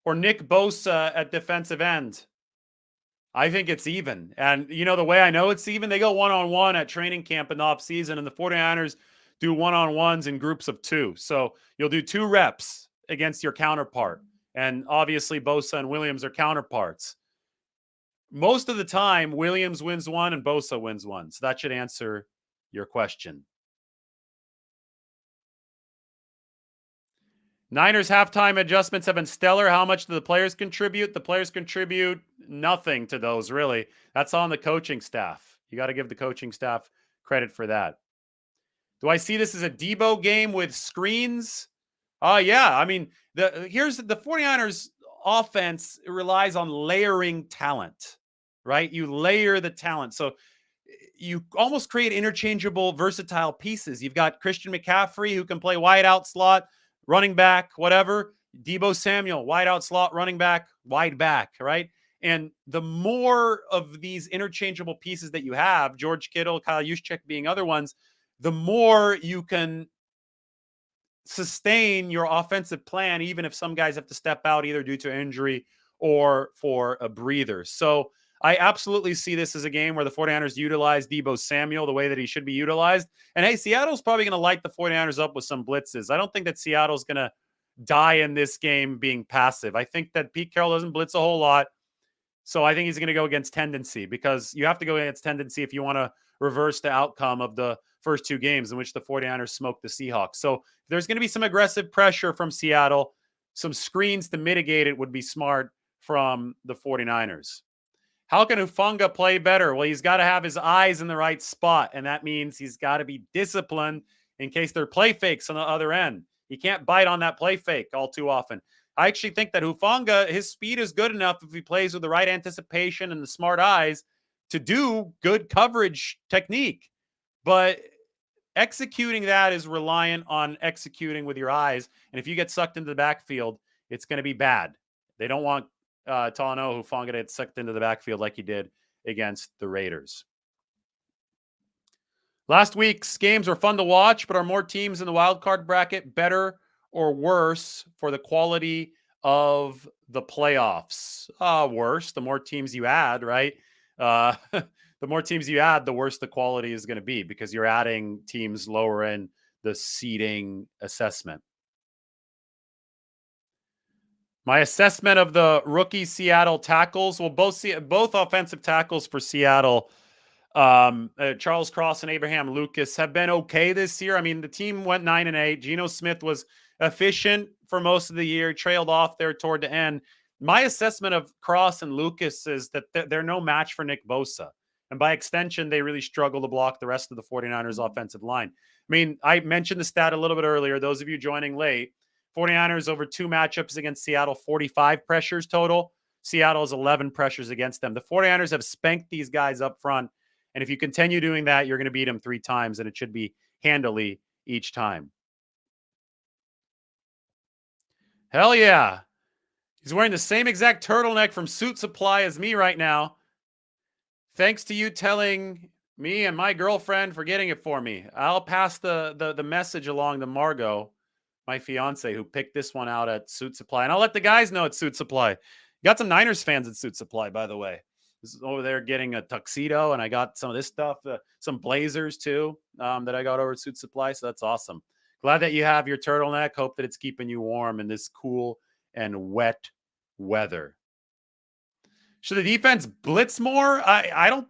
or Nick Bosa at defensive end? I think it's even. And, the way I know it's even, they go one-on-one at training camp in the offseason, and the 49ers do one-on-ones in groups of 2. So you'll do 2 reps against your counterpart. And obviously, Bosa and Williams are counterparts. Most of the time, Williams wins 1 and Bosa wins 1. So that should answer your question. Niners halftime adjustments have been stellar. How much do the players contribute? The players contribute nothing to those, really. That's on the coaching staff. You got to give the coaching staff credit for that. Do I see this as a Debo game with screens? Yeah. I mean, the 49ers offense relies on layering talent, right? You layer the talent. So you almost create interchangeable, versatile pieces. You've got Christian McCaffrey, who can play wide out slot, running back, whatever. Debo Samuel, wide out slot, running back, wide back, right? And the more of these interchangeable pieces that you have, George Kittle, Kyle Juszczyk being other ones, the more you can sustain your offensive plan, even if some guys have to step out either due to injury or for a breather. So I absolutely see this as a game where the 49ers utilize Debo Samuel the way that he should be utilized. And hey, Seattle's probably going to light the 49ers up with some blitzes. I don't think that Seattle's going to die in this game being passive. I think that Pete Carroll doesn't blitz a whole lot. So I think he's going to go against tendency, because you have to go against tendency if you want to reverse the outcome of the first 2 games in which the 49ers smoked the Seahawks. So there's going to be some aggressive pressure from Seattle. Some screens to mitigate it would be smart from the 49ers. How can Hufanga play better? Well, he's got to have his eyes in the right spot, and that means he's got to be disciplined in case there are play fakes on the other end. He can't bite on that play fake all too often. I actually think that Hufanga, his speed is good enough if he plays with the right anticipation and the smart eyes to do good coverage technique. But executing that is reliant on executing with your eyes. And if you get sucked into the backfield, it's going to be bad. They don't want Talanoa Hufanga to get sucked into the backfield like he did against the Raiders. Last week's games were fun to watch, but are more teams in the wild card bracket better or worse for the quality of the playoffs? Worse. The more teams you add, right? The more teams you add, the worse the quality is going to be, because you're adding teams lower in the seeding assessment. My assessment of the rookie Seattle tackles, well, both offensive tackles for Seattle, Charles Cross and Abraham Lucas, have been okay this year. I mean, the team went 9-8. Geno Smith was efficient for most of the year, trailed off there toward the end. My assessment of Cross and Lucas is that they're no match for Nick Bosa. And by extension, they really struggle to block the rest of the 49ers offensive line. I mean, I mentioned the stat a little bit earlier. Those of you joining late, 49ers over 2 matchups against Seattle, 45 pressures total. Seattle has 11 pressures against them. The 49ers have spanked these guys up front. And if you continue doing that, you're going to beat them 3 times, and it should be handily each time. Hell yeah. He's wearing the same exact turtleneck from Suit Supply as me right now. Thanks to you telling me and my girlfriend for getting it for me. I'll pass the message along to Margot, my fiance, who picked this one out at Suit Supply. And I'll let the guys know at Suit Supply. Got some Niners fans at Suit Supply, by the way. This is over there getting a tuxedo, and I got some of this stuff, some blazers too, that I got over at Suit Supply. So that's awesome. Glad that you have your turtleneck. Hope that it's keeping you warm in this cool and wet weather. Should the defense blitz more? I don't.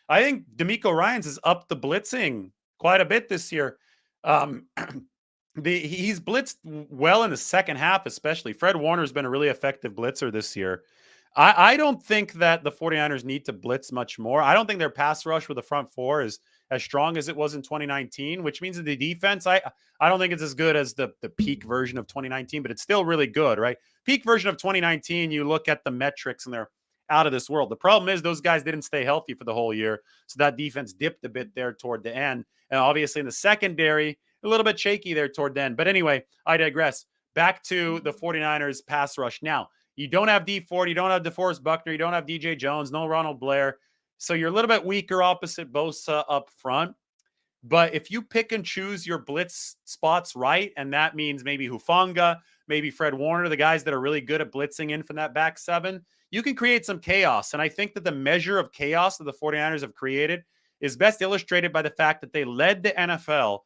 I think D'Amico Ryans has upped the blitzing quite a bit this year. He's blitzed well in the second half, especially. Fred Warner's been a really effective blitzer this year. I don't think that the 49ers need to blitz much more. I don't think their pass rush with the front four is as strong as it was in 2019, which means that the defense, I don't think it's as good as the peak version of 2019, but it's still really good, right? Peak version of 2019, you look at the metrics and they're out of this world. The problem is those guys didn't stay healthy for the whole year, so that defense dipped a bit there toward the end. And obviously in the secondary, a little bit shaky there toward the end. But anyway, I digress. Back to the 49ers pass rush. Now, you don't have Dee Ford, you don't have DeForest Buckner, you don't have DJ Jones, no Ronald Blair. So you're a little bit weaker opposite Bosa up front. But if you pick and choose your blitz spots right, and that means maybe Hufanga, maybe Fred Warner, the guys that are really good at blitzing in from that back seven, you can create some chaos. And I think that the measure of chaos that the 49ers have created is best illustrated by the fact that they led the NFL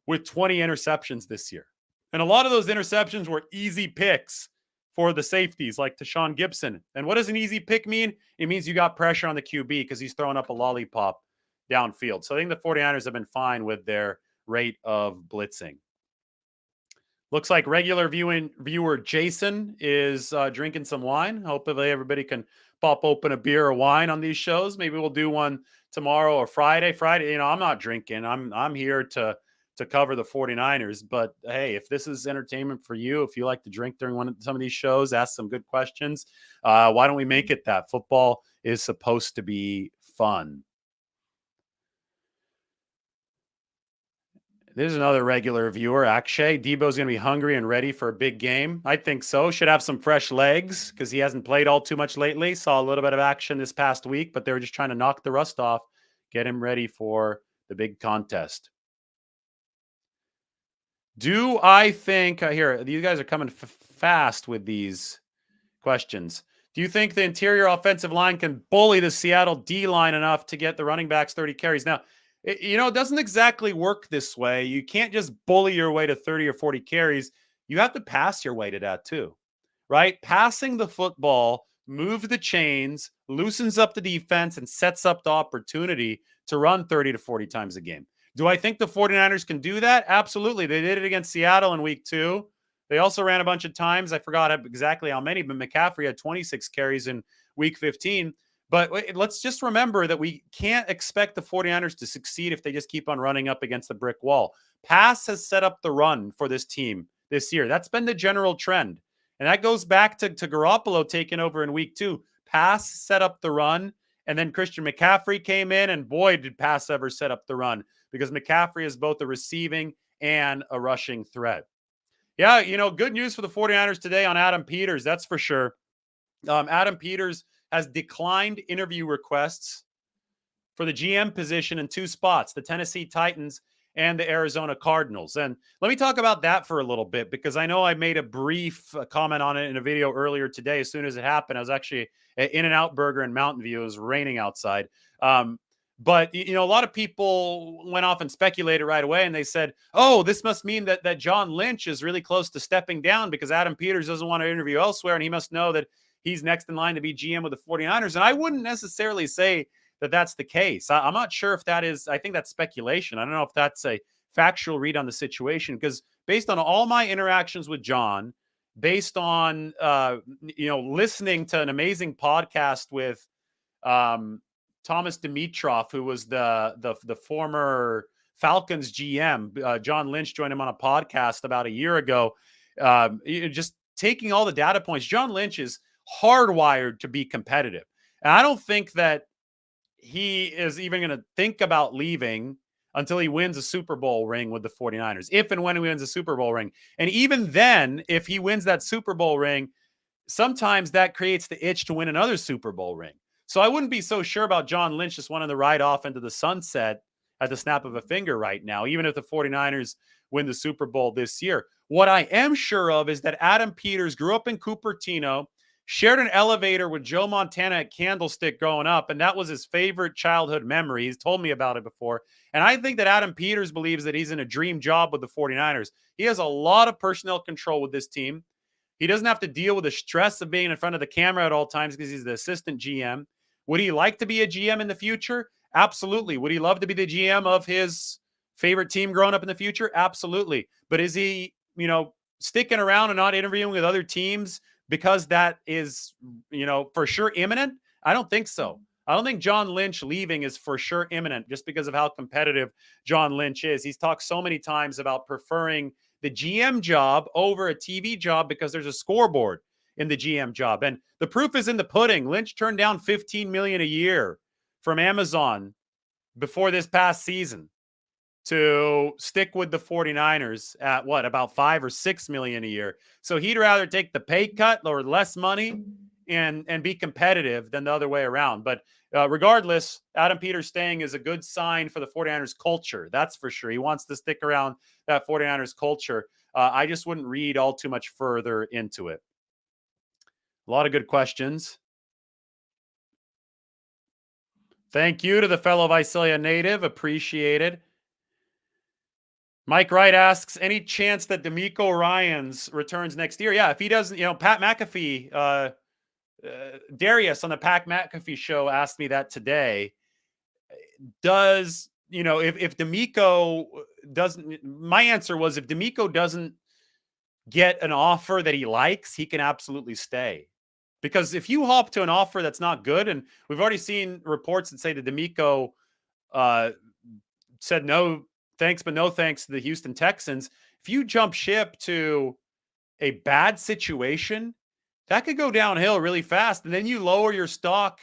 with 20 interceptions this year. And a lot of those interceptions were easy picks for the safeties like Tashawn Gibson. And what does an easy pick mean? It means you got pressure on the QB because he's throwing up a lollipop downfield. So I think the 49ers have been fine with their rate of blitzing. Looks like regular viewer Jason is drinking some wine. Hopefully everybody can pop open a beer or wine on these shows. Maybe we'll do one tomorrow or Friday. Friday, I'm not drinking. I'm here to cover the 49ers. But hey, if this is entertainment for you, if you like to drink during some of these shows, ask some good questions. Why don't we make it that? Football is supposed to be fun. There's another regular viewer, Akshay. Debo's going to be hungry and ready for a big game. I think so. Should have some fresh legs because he hasn't played all too much lately. Saw a little bit of action this past week, but they were just trying to knock the rust off, get him ready for the big contest. Do I think, here, these guys are coming fast with these questions. Do you think the interior offensive line can bully the Seattle D-line enough to get the running backs 30 carries? Now, it doesn't exactly work this way. You can't just bully your way to 30 or 40 carries. You have to pass your way to that too, right? Passing the football moves the chains, loosens up the defense, and sets up the opportunity to run 30 to 40 times a game. Do I think the 49ers can do that? Absolutely. They did it against Seattle in week 2. They also ran a bunch of times. I forgot exactly how many, but McCaffrey had 26 carries in week 15. But let's just remember that we can't expect the 49ers to succeed if they just keep on running up against the brick wall. Pass has set up the run for this team this year. That's been the general trend. And that goes back to Garoppolo taking over in week 2. Pass set up the run. And then Christian McCaffrey came in, and boy, did pass ever set up the run, because McCaffrey is both a receiving and a rushing threat. Yeah, good news for the 49ers today on Adam Peters, that's for sure. Adam Peters has declined interview requests for the GM position in 2 spots, the Tennessee Titans and the Arizona Cardinals. And let me talk about that for a little bit, because I know I made a brief comment on it in a video earlier today. As soon as it happened, I was actually at In-N-Out Burger in Mountain View. It was raining outside. But, a lot of people went off and speculated right away, and they said, oh, this must mean that John Lynch is really close to stepping down because Adam Peters doesn't want to interview elsewhere, and he must know that he's next in line to be GM with the 49ers. And I wouldn't necessarily say that that's the case. I'm not sure if that is, I think that's speculation. I don't know if that's a factual read on the situation, because based on all my interactions with John, based on, listening to an amazing podcast with Thomas Dimitroff, who was the former Falcons GM. John Lynch joined him on a podcast about a year ago. Just taking all the data points, John Lynch is hardwired to be competitive. And I don't think that he is even going to think about leaving until he wins a Super Bowl ring with the 49ers, if and when he wins a Super Bowl ring. And even then, if he wins that Super Bowl ring, sometimes that creates the itch to win another Super Bowl ring. So I wouldn't be so sure about John Lynch just wanting to ride off into the sunset at the snap of a finger right now, even if the 49ers win the Super Bowl this year. What I am sure of is that Adam Peters grew up in Cupertino, shared an elevator with Joe Montana at Candlestick growing up, and that was his favorite childhood memory. He's told me about it before. And I think that Adam Peters believes that he's in a dream job with the 49ers. He has a lot of personnel control with this team. He doesn't have to deal with the stress of being in front of the camera at all times because he's the assistant GM. Would he like to be a GM in the future? Absolutely. Would he love to be the GM of his favorite team growing up in the future? Absolutely. But is he, sticking around and not interviewing with other teams because that is, for sure imminent? I don't think so. I don't think John Lynch leaving is for sure imminent just because of how competitive John Lynch is. He's talked so many times about preferring the GM job over a TV job because there's a scoreboard in the GM job. And the proof is in the pudding. Lynch turned down $15 million a year from Amazon before this past season to stick with the 49ers at about $5 or $6 million a year. So he'd rather take the pay cut or less money and be competitive than the other way around. But regardless, Adam Peters staying is a good sign for the 49ers culture. That's for sure. He wants to stick around that 49ers culture. I just wouldn't read all too much further into it. A lot of good questions. Thank you to the fellow Visalia native. Appreciated. Mike Wright asks, any chance that D'Amico Ryans returns next year? Yeah, if he doesn't, Pat McAfee, Darius on the Pat McAfee show asked me that today. Does, if D'Amico doesn't, my answer was if D'Amico doesn't get an offer that he likes, he can absolutely stay. Because if you hop to an offer that's not good, and we've already seen reports that say that D'Amico said no thanks, but no thanks to the Houston Texans. If you jump ship to a bad situation, that could go downhill really fast. And then you lower your stock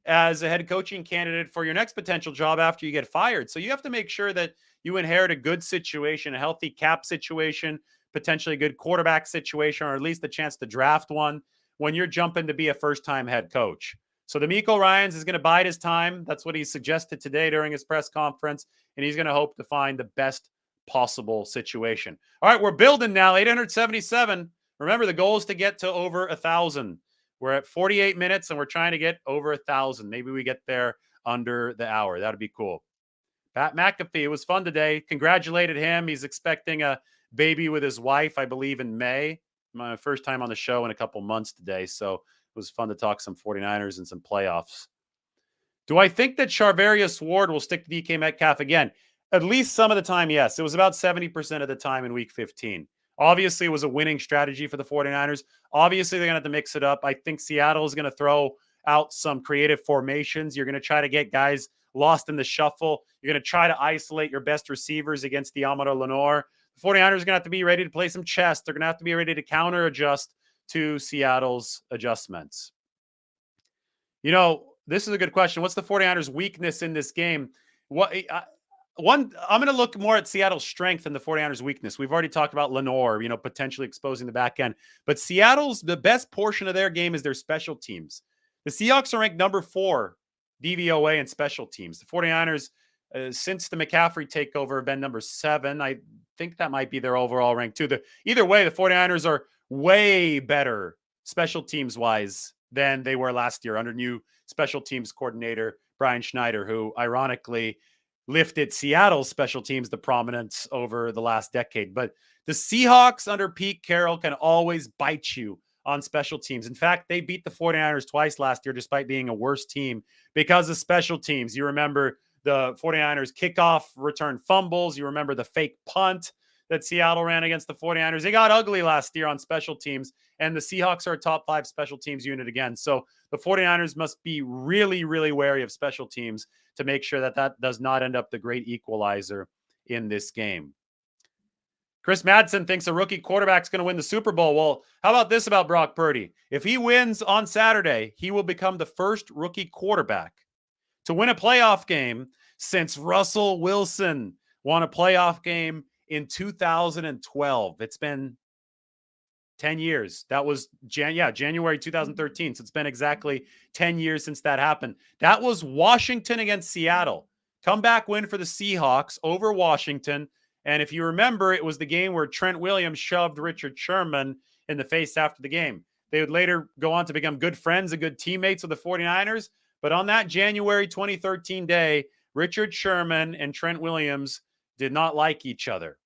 as a head coaching candidate for your next potential job after you get fired. So you have to make sure that you inherit a good situation, a healthy cap situation, potentially a good quarterback situation, or at least a chance to draft one when you're jumping to be a first-time head coach. So D'Amico Ryans is going to bide his time. That's what he suggested today during his press conference, and he's going to hope to find the best possible situation. All right, we're building now, 877. Remember, the goal is to get to over 1,000. We're at 48 minutes, and we're trying to get over 1,000. Maybe we get there under the hour. That would be cool. Pat McAfee, it was fun today. Congratulated him. He's expecting a baby with his wife, I believe, in May. My first time on the show in a couple months today, so it was fun to talk some 49ers and some playoffs. Do I think that Charvarius Ward will stick to DK Metcalf again? At least some of the time, yes. It was about 70% of the time in Week 15. Obviously, it was a winning strategy for the 49ers. Obviously, they're going to have to mix it up. I think Seattle is going to throw out some creative formations. You're going to try to get guys lost in the shuffle. You're going to try to isolate your best receivers against Diamaro Lenore. The 49ers are going to have to be ready to play some chess. They're going to have to be ready to counter adjust to Seattle's adjustments. This is a good question. What's the 49ers' weakness in this game? I'm going to look more at Seattle's strength than the 49ers' weakness. We've already talked about Lenore, potentially exposing the back end. But the best portion of their game is their special teams. The Seahawks are ranked number 4 DVOA in special teams. The 49ers, since the McCaffrey takeover, have been number 7. I think that might be their overall rank too. Either way, the 49ers are way better special teams-wise than they were last year under new special teams coordinator Brian Schneider, who ironically lifted Seattle's special teams to prominence over the last decade. But the Seahawks under Pete Carroll can always bite you on special teams. In fact, they beat the 49ers twice last year despite being a worse team because of special teams. You remember the 49ers kickoff return fumbles. You remember the fake punt that Seattle ran against the 49ers. They got ugly last year on special teams, and the Seahawks are a top 5 special teams unit again. So the 49ers must be really, really wary of special teams to make sure that that does not end up the great equalizer in this game. Chris Madsen thinks a rookie quarterback's going to win the Super Bowl. Well, how about this about Brock Purdy? If he wins on Saturday, he will become the first rookie quarterback to win a playoff game since Russell Wilson won a playoff game in 2012. It's been 10 years. That was January 2013. So it's been exactly 10 years since that happened. That was Washington against Seattle. Comeback win for the Seahawks over Washington. And if you remember, it was the game where Trent Williams shoved Richard Sherman in the face after the game. They would later go on to become good friends and good teammates with the 49ers. But on that January 2013 day, Richard Sherman and Trent Williams did not like each other.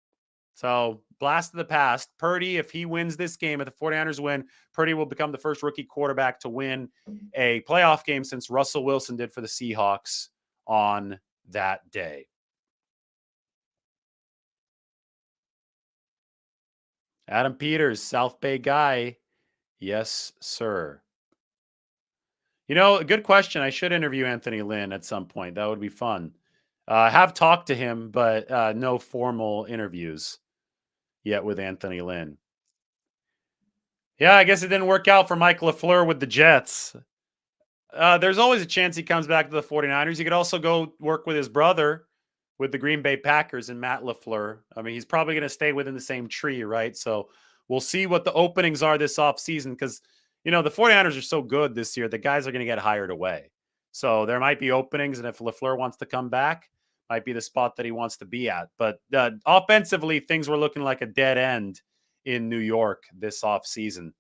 So, blast of the past. Purdy, if he wins this game, if the 49ers win, Purdy will become the first rookie quarterback to win a playoff game since Russell Wilson did for the Seahawks on that day. Adam Peters, South Bay guy. Yes, sir. You know, a good question. I should interview Anthony Lynn at some point. That would be fun. I have talked to him, but no formal interviews yet with Anthony Lynn. Yeah, I guess it didn't work out for Mike LaFleur with the Jets. There's always a chance he comes back to the 49ers. He could also go work with his brother with the Green Bay Packers and Matt LaFleur. I mean, he's probably going to stay within the same tree, right? So we'll see what the openings are this offseason because, you know, the 49ers are so good this year, the guys are going to get hired away. So there might be openings, and if LaFleur wants to come back, might be the spot that he wants to be at. But offensively, things were looking like a dead end in New York this offseason.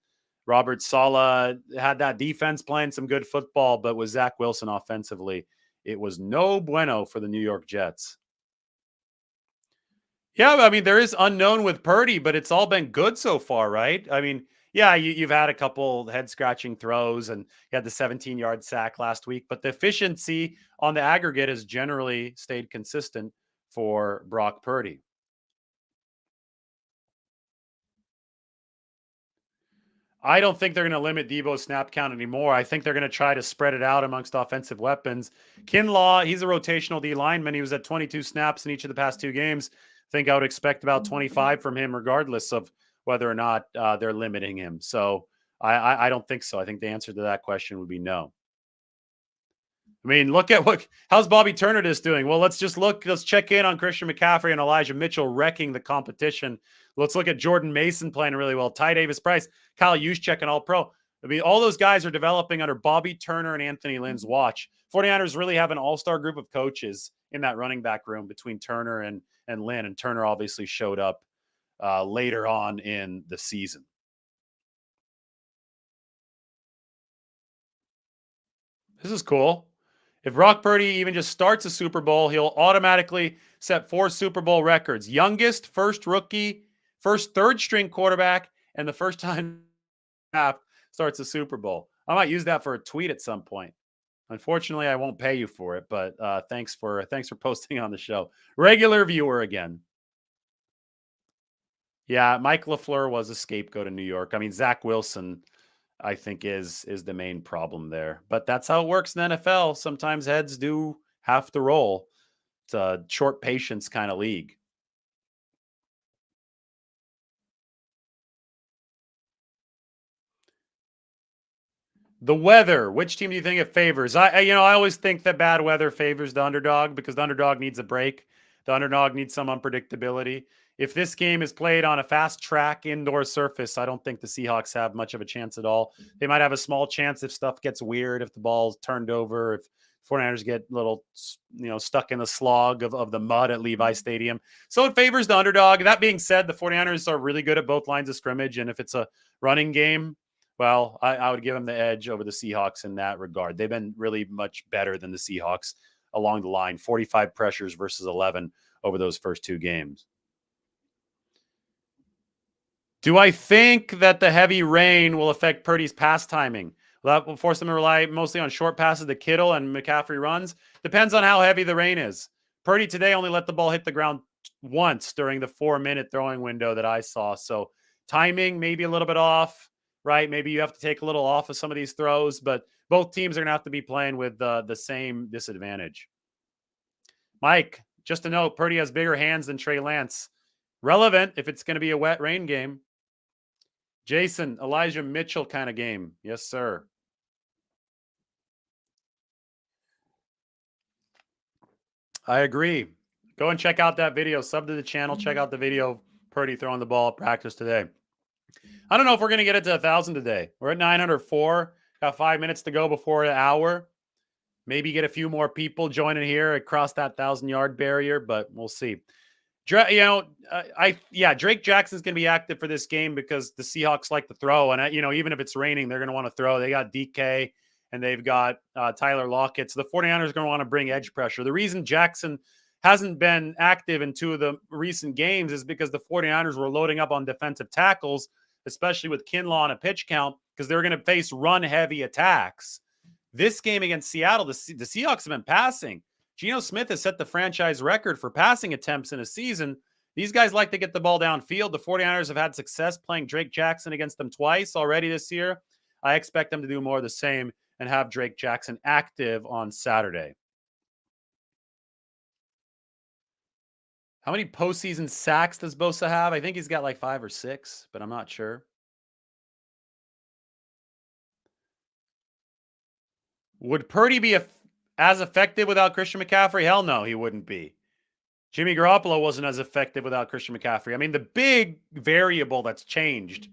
Robert Saleh had that defense playing some good football, but with Zach Wilson offensively, it was no bueno for the New York Jets. Yeah, I mean, there is unknown with Purdy, but it's all been good so far, right? I mean, yeah, you've had a couple head-scratching throws, and you had the 17-yard sack last week, but the efficiency on the aggregate has generally stayed consistent for Brock Purdy. I don't think they're going to limit Debo's snap count anymore. I think they're going to try to spread it out amongst offensive weapons. Kinlaw, he's a rotational D lineman. He was at 22 snaps in each of the past 2 games. I think I would expect about 25 from him, regardless of whether or not they're limiting him. So I don't think so. I think the answer to that question would be no. I mean, look at how's Bobby Turner just doing? Well, let's check in on Christian McCaffrey and Elijah Mitchell wrecking the competition. Let's look at Jordan Mason playing really well. Ty Davis Price, Kyle Juszczyk, and All-Pro. I mean, all those guys are developing under Bobby Turner and Anthony Lynn's watch. 49ers really have an all-star group of coaches in that running back room between Turner and Lynn, and Turner obviously showed up later on in the season. This is cool. If Brock Purdy even just starts a Super Bowl, he'll automatically set 4 Super Bowl records. Youngest, first rookie, first third-string quarterback, and the first time starts a Super Bowl. I might use that for a tweet at some point. Unfortunately, I won't pay you for it, but thanks for posting on the show. Regular viewer again. Yeah, Mike LaFleur was a scapegoat in New York. I mean, Zach Wilson, I think, is the main problem there. But that's how it works in the NFL. Sometimes heads do have to roll. It's a short patience kind of league. The weather. Which team do you think it favors? I always think that bad weather favors the underdog because the underdog needs a break. The underdog needs some unpredictability. If this game is played on a fast track indoor surface, I don't think the Seahawks have much of a chance at all. They might have a small chance if stuff gets weird, if the ball's turned over, if 49ers get a little, stuck in the slog of the mud at Levi Stadium. So it favors the underdog. That being said, the 49ers are really good at both lines of scrimmage. And if it's a running game, well, I would give them the edge over the Seahawks in that regard. They've been really much better than the Seahawks along the line. 45 pressures versus 11 over those first 2 games. Do I think that the heavy rain will affect Purdy's pass timing? That will force them to rely mostly on short passes to Kittle and McCaffrey runs. Depends on how heavy the rain is. Purdy today only let the ball hit the ground once during the 4-minute throwing window that I saw. So timing maybe a little bit off, right? Maybe you have to take a little off of some of these throws, but both teams are going to have to be playing with the same disadvantage. Mike, just a note, Purdy has bigger hands than Trey Lance. Relevant if it's going to be a wet rain game. Jason, Elijah Mitchell kind of game. Yes, sir. I agree. Go and check out that video. Sub to the channel. Check out the video of Purdy throwing the ball at practice today. I don't know if we're going to get it to 1,000 today. We're at 904. Got 5 minutes to go before an hour. Maybe get a few more people joining here across that 1,000-yard barrier, but we'll see. Drake Jackson's going to be active for this game because the Seahawks like to throw, and even if it's raining, they're going to want to throw. They got DK and they've got Tyler Lockett, so the 49ers are going to want to bring edge pressure. The reason Jackson hasn't been active in 2 of the recent games is because the 49ers were loading up on defensive tackles, especially with Kinlaw on a pitch count, because they're going to face run-heavy attacks. This game against Seattle, the Seahawks have been passing. Geno Smith has set the franchise record for passing attempts in a season. These guys like to get the ball downfield. The 49ers have had success playing Drake Jackson against them twice already this year. I expect them to do more of the same and have Drake Jackson active on Saturday. How many postseason sacks does Bosa have? I think he's got like 5 or 6, but I'm not sure. Would Purdy be as effective without Christian McCaffrey? Hell no, he wouldn't be. Jimmy Garoppolo wasn't as effective without Christian McCaffrey. I mean, the big variable that's changed,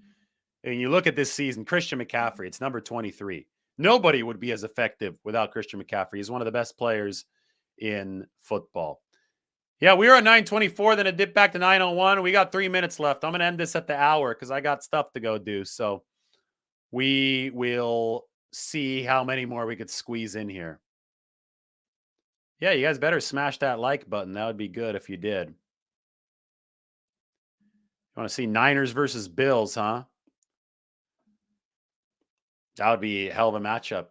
and you look at this season, Christian McCaffrey, it's number 23. Nobody would be as effective without Christian McCaffrey. He's one of the best players in football. Yeah, we were at 9:24, then it dipped back to 9:01. We got 3 minutes left. I'm going to end this at the hour because I got stuff to go do. So we will see how many more we could squeeze in here. Yeah, you guys better smash that like button. That would be good if you did. You want to see Niners versus Bills, huh? That would be a hell of a matchup.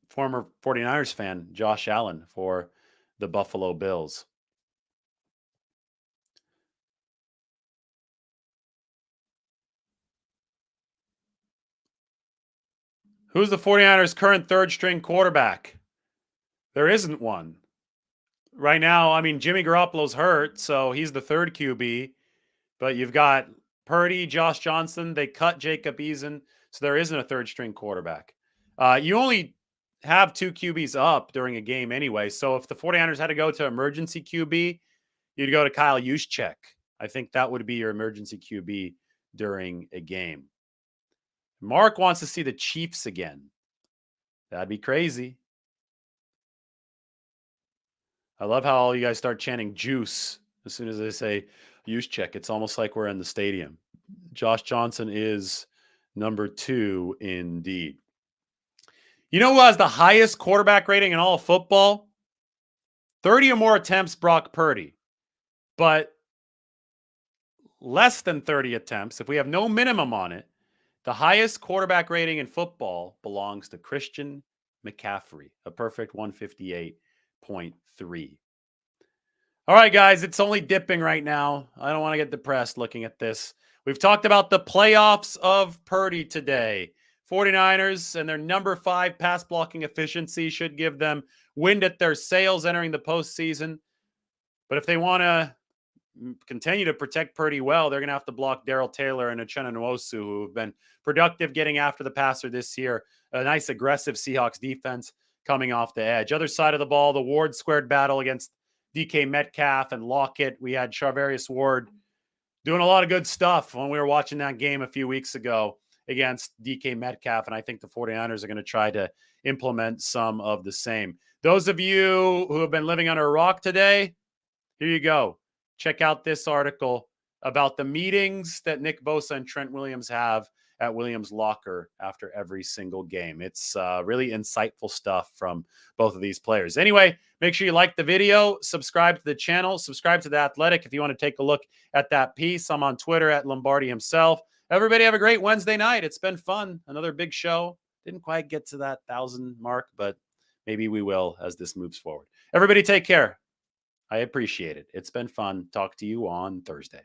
Former 49ers fan, Josh Allen, for the Buffalo Bills. Who's the 49ers' current third-string quarterback? There isn't one. Right now, I mean, Jimmy Garoppolo's hurt, so he's the third QB. But you've got Purdy, Josh Johnson. They cut Jacob Eason, so there isn't a third-string quarterback. You only have 2 QBs up during a game anyway. So if the 49ers had to go to emergency QB, you'd go to Kyle Juszczyk. I think that would be your emergency QB during a game. Mark wants to see the Chiefs again. That'd be crazy. I love how all you guys start chanting juice as soon as they say Juszczyk. It's almost like we're in the stadium. Josh Johnson is number 2 indeed. You know who has the highest quarterback rating in all of football? 30 or more attempts, Brock Purdy. But less than 30 attempts, if we have no minimum on it, the highest quarterback rating in football belongs to Christian McCaffrey, a perfect 158.3. All right, guys, it's only dipping right now. I don't want to get depressed looking at this. We've talked about the playoffs of Purdy today. 49ers and their number 5 pass blocking efficiency should give them wind at their sails entering the postseason. But if they want to continue to protect Purdy well, they're going to have to block Darrell Taylor and Uchenna Nwosu, who have been productive getting after the passer this year. A nice aggressive Seahawks defense coming off the edge. Other side of the ball, the Ward squared battle against DK Metcalf and Lockett. We had Charvarius Ward doing a lot of good stuff when we were watching that game a few weeks ago against DK Metcalf, and I think the 49ers are going to try to implement some of the same. Those of you who have been living under a rock today, here you go. Check out this article about the meetings that Nick Bosa and Trent Williams have at Williams' locker after every single game. It's really insightful stuff from both of these players. Anyway, make sure you like the video, subscribe to the channel, subscribe to The Athletic if you want to take a look at that piece. I'm on Twitter at Lombardi himself. Everybody have a great Wednesday night. It's been fun. Another big show. Didn't quite get to that 1,000 mark, but maybe we will as this moves forward. Everybody take care. I appreciate it. It's been fun. Talk to you on Thursday.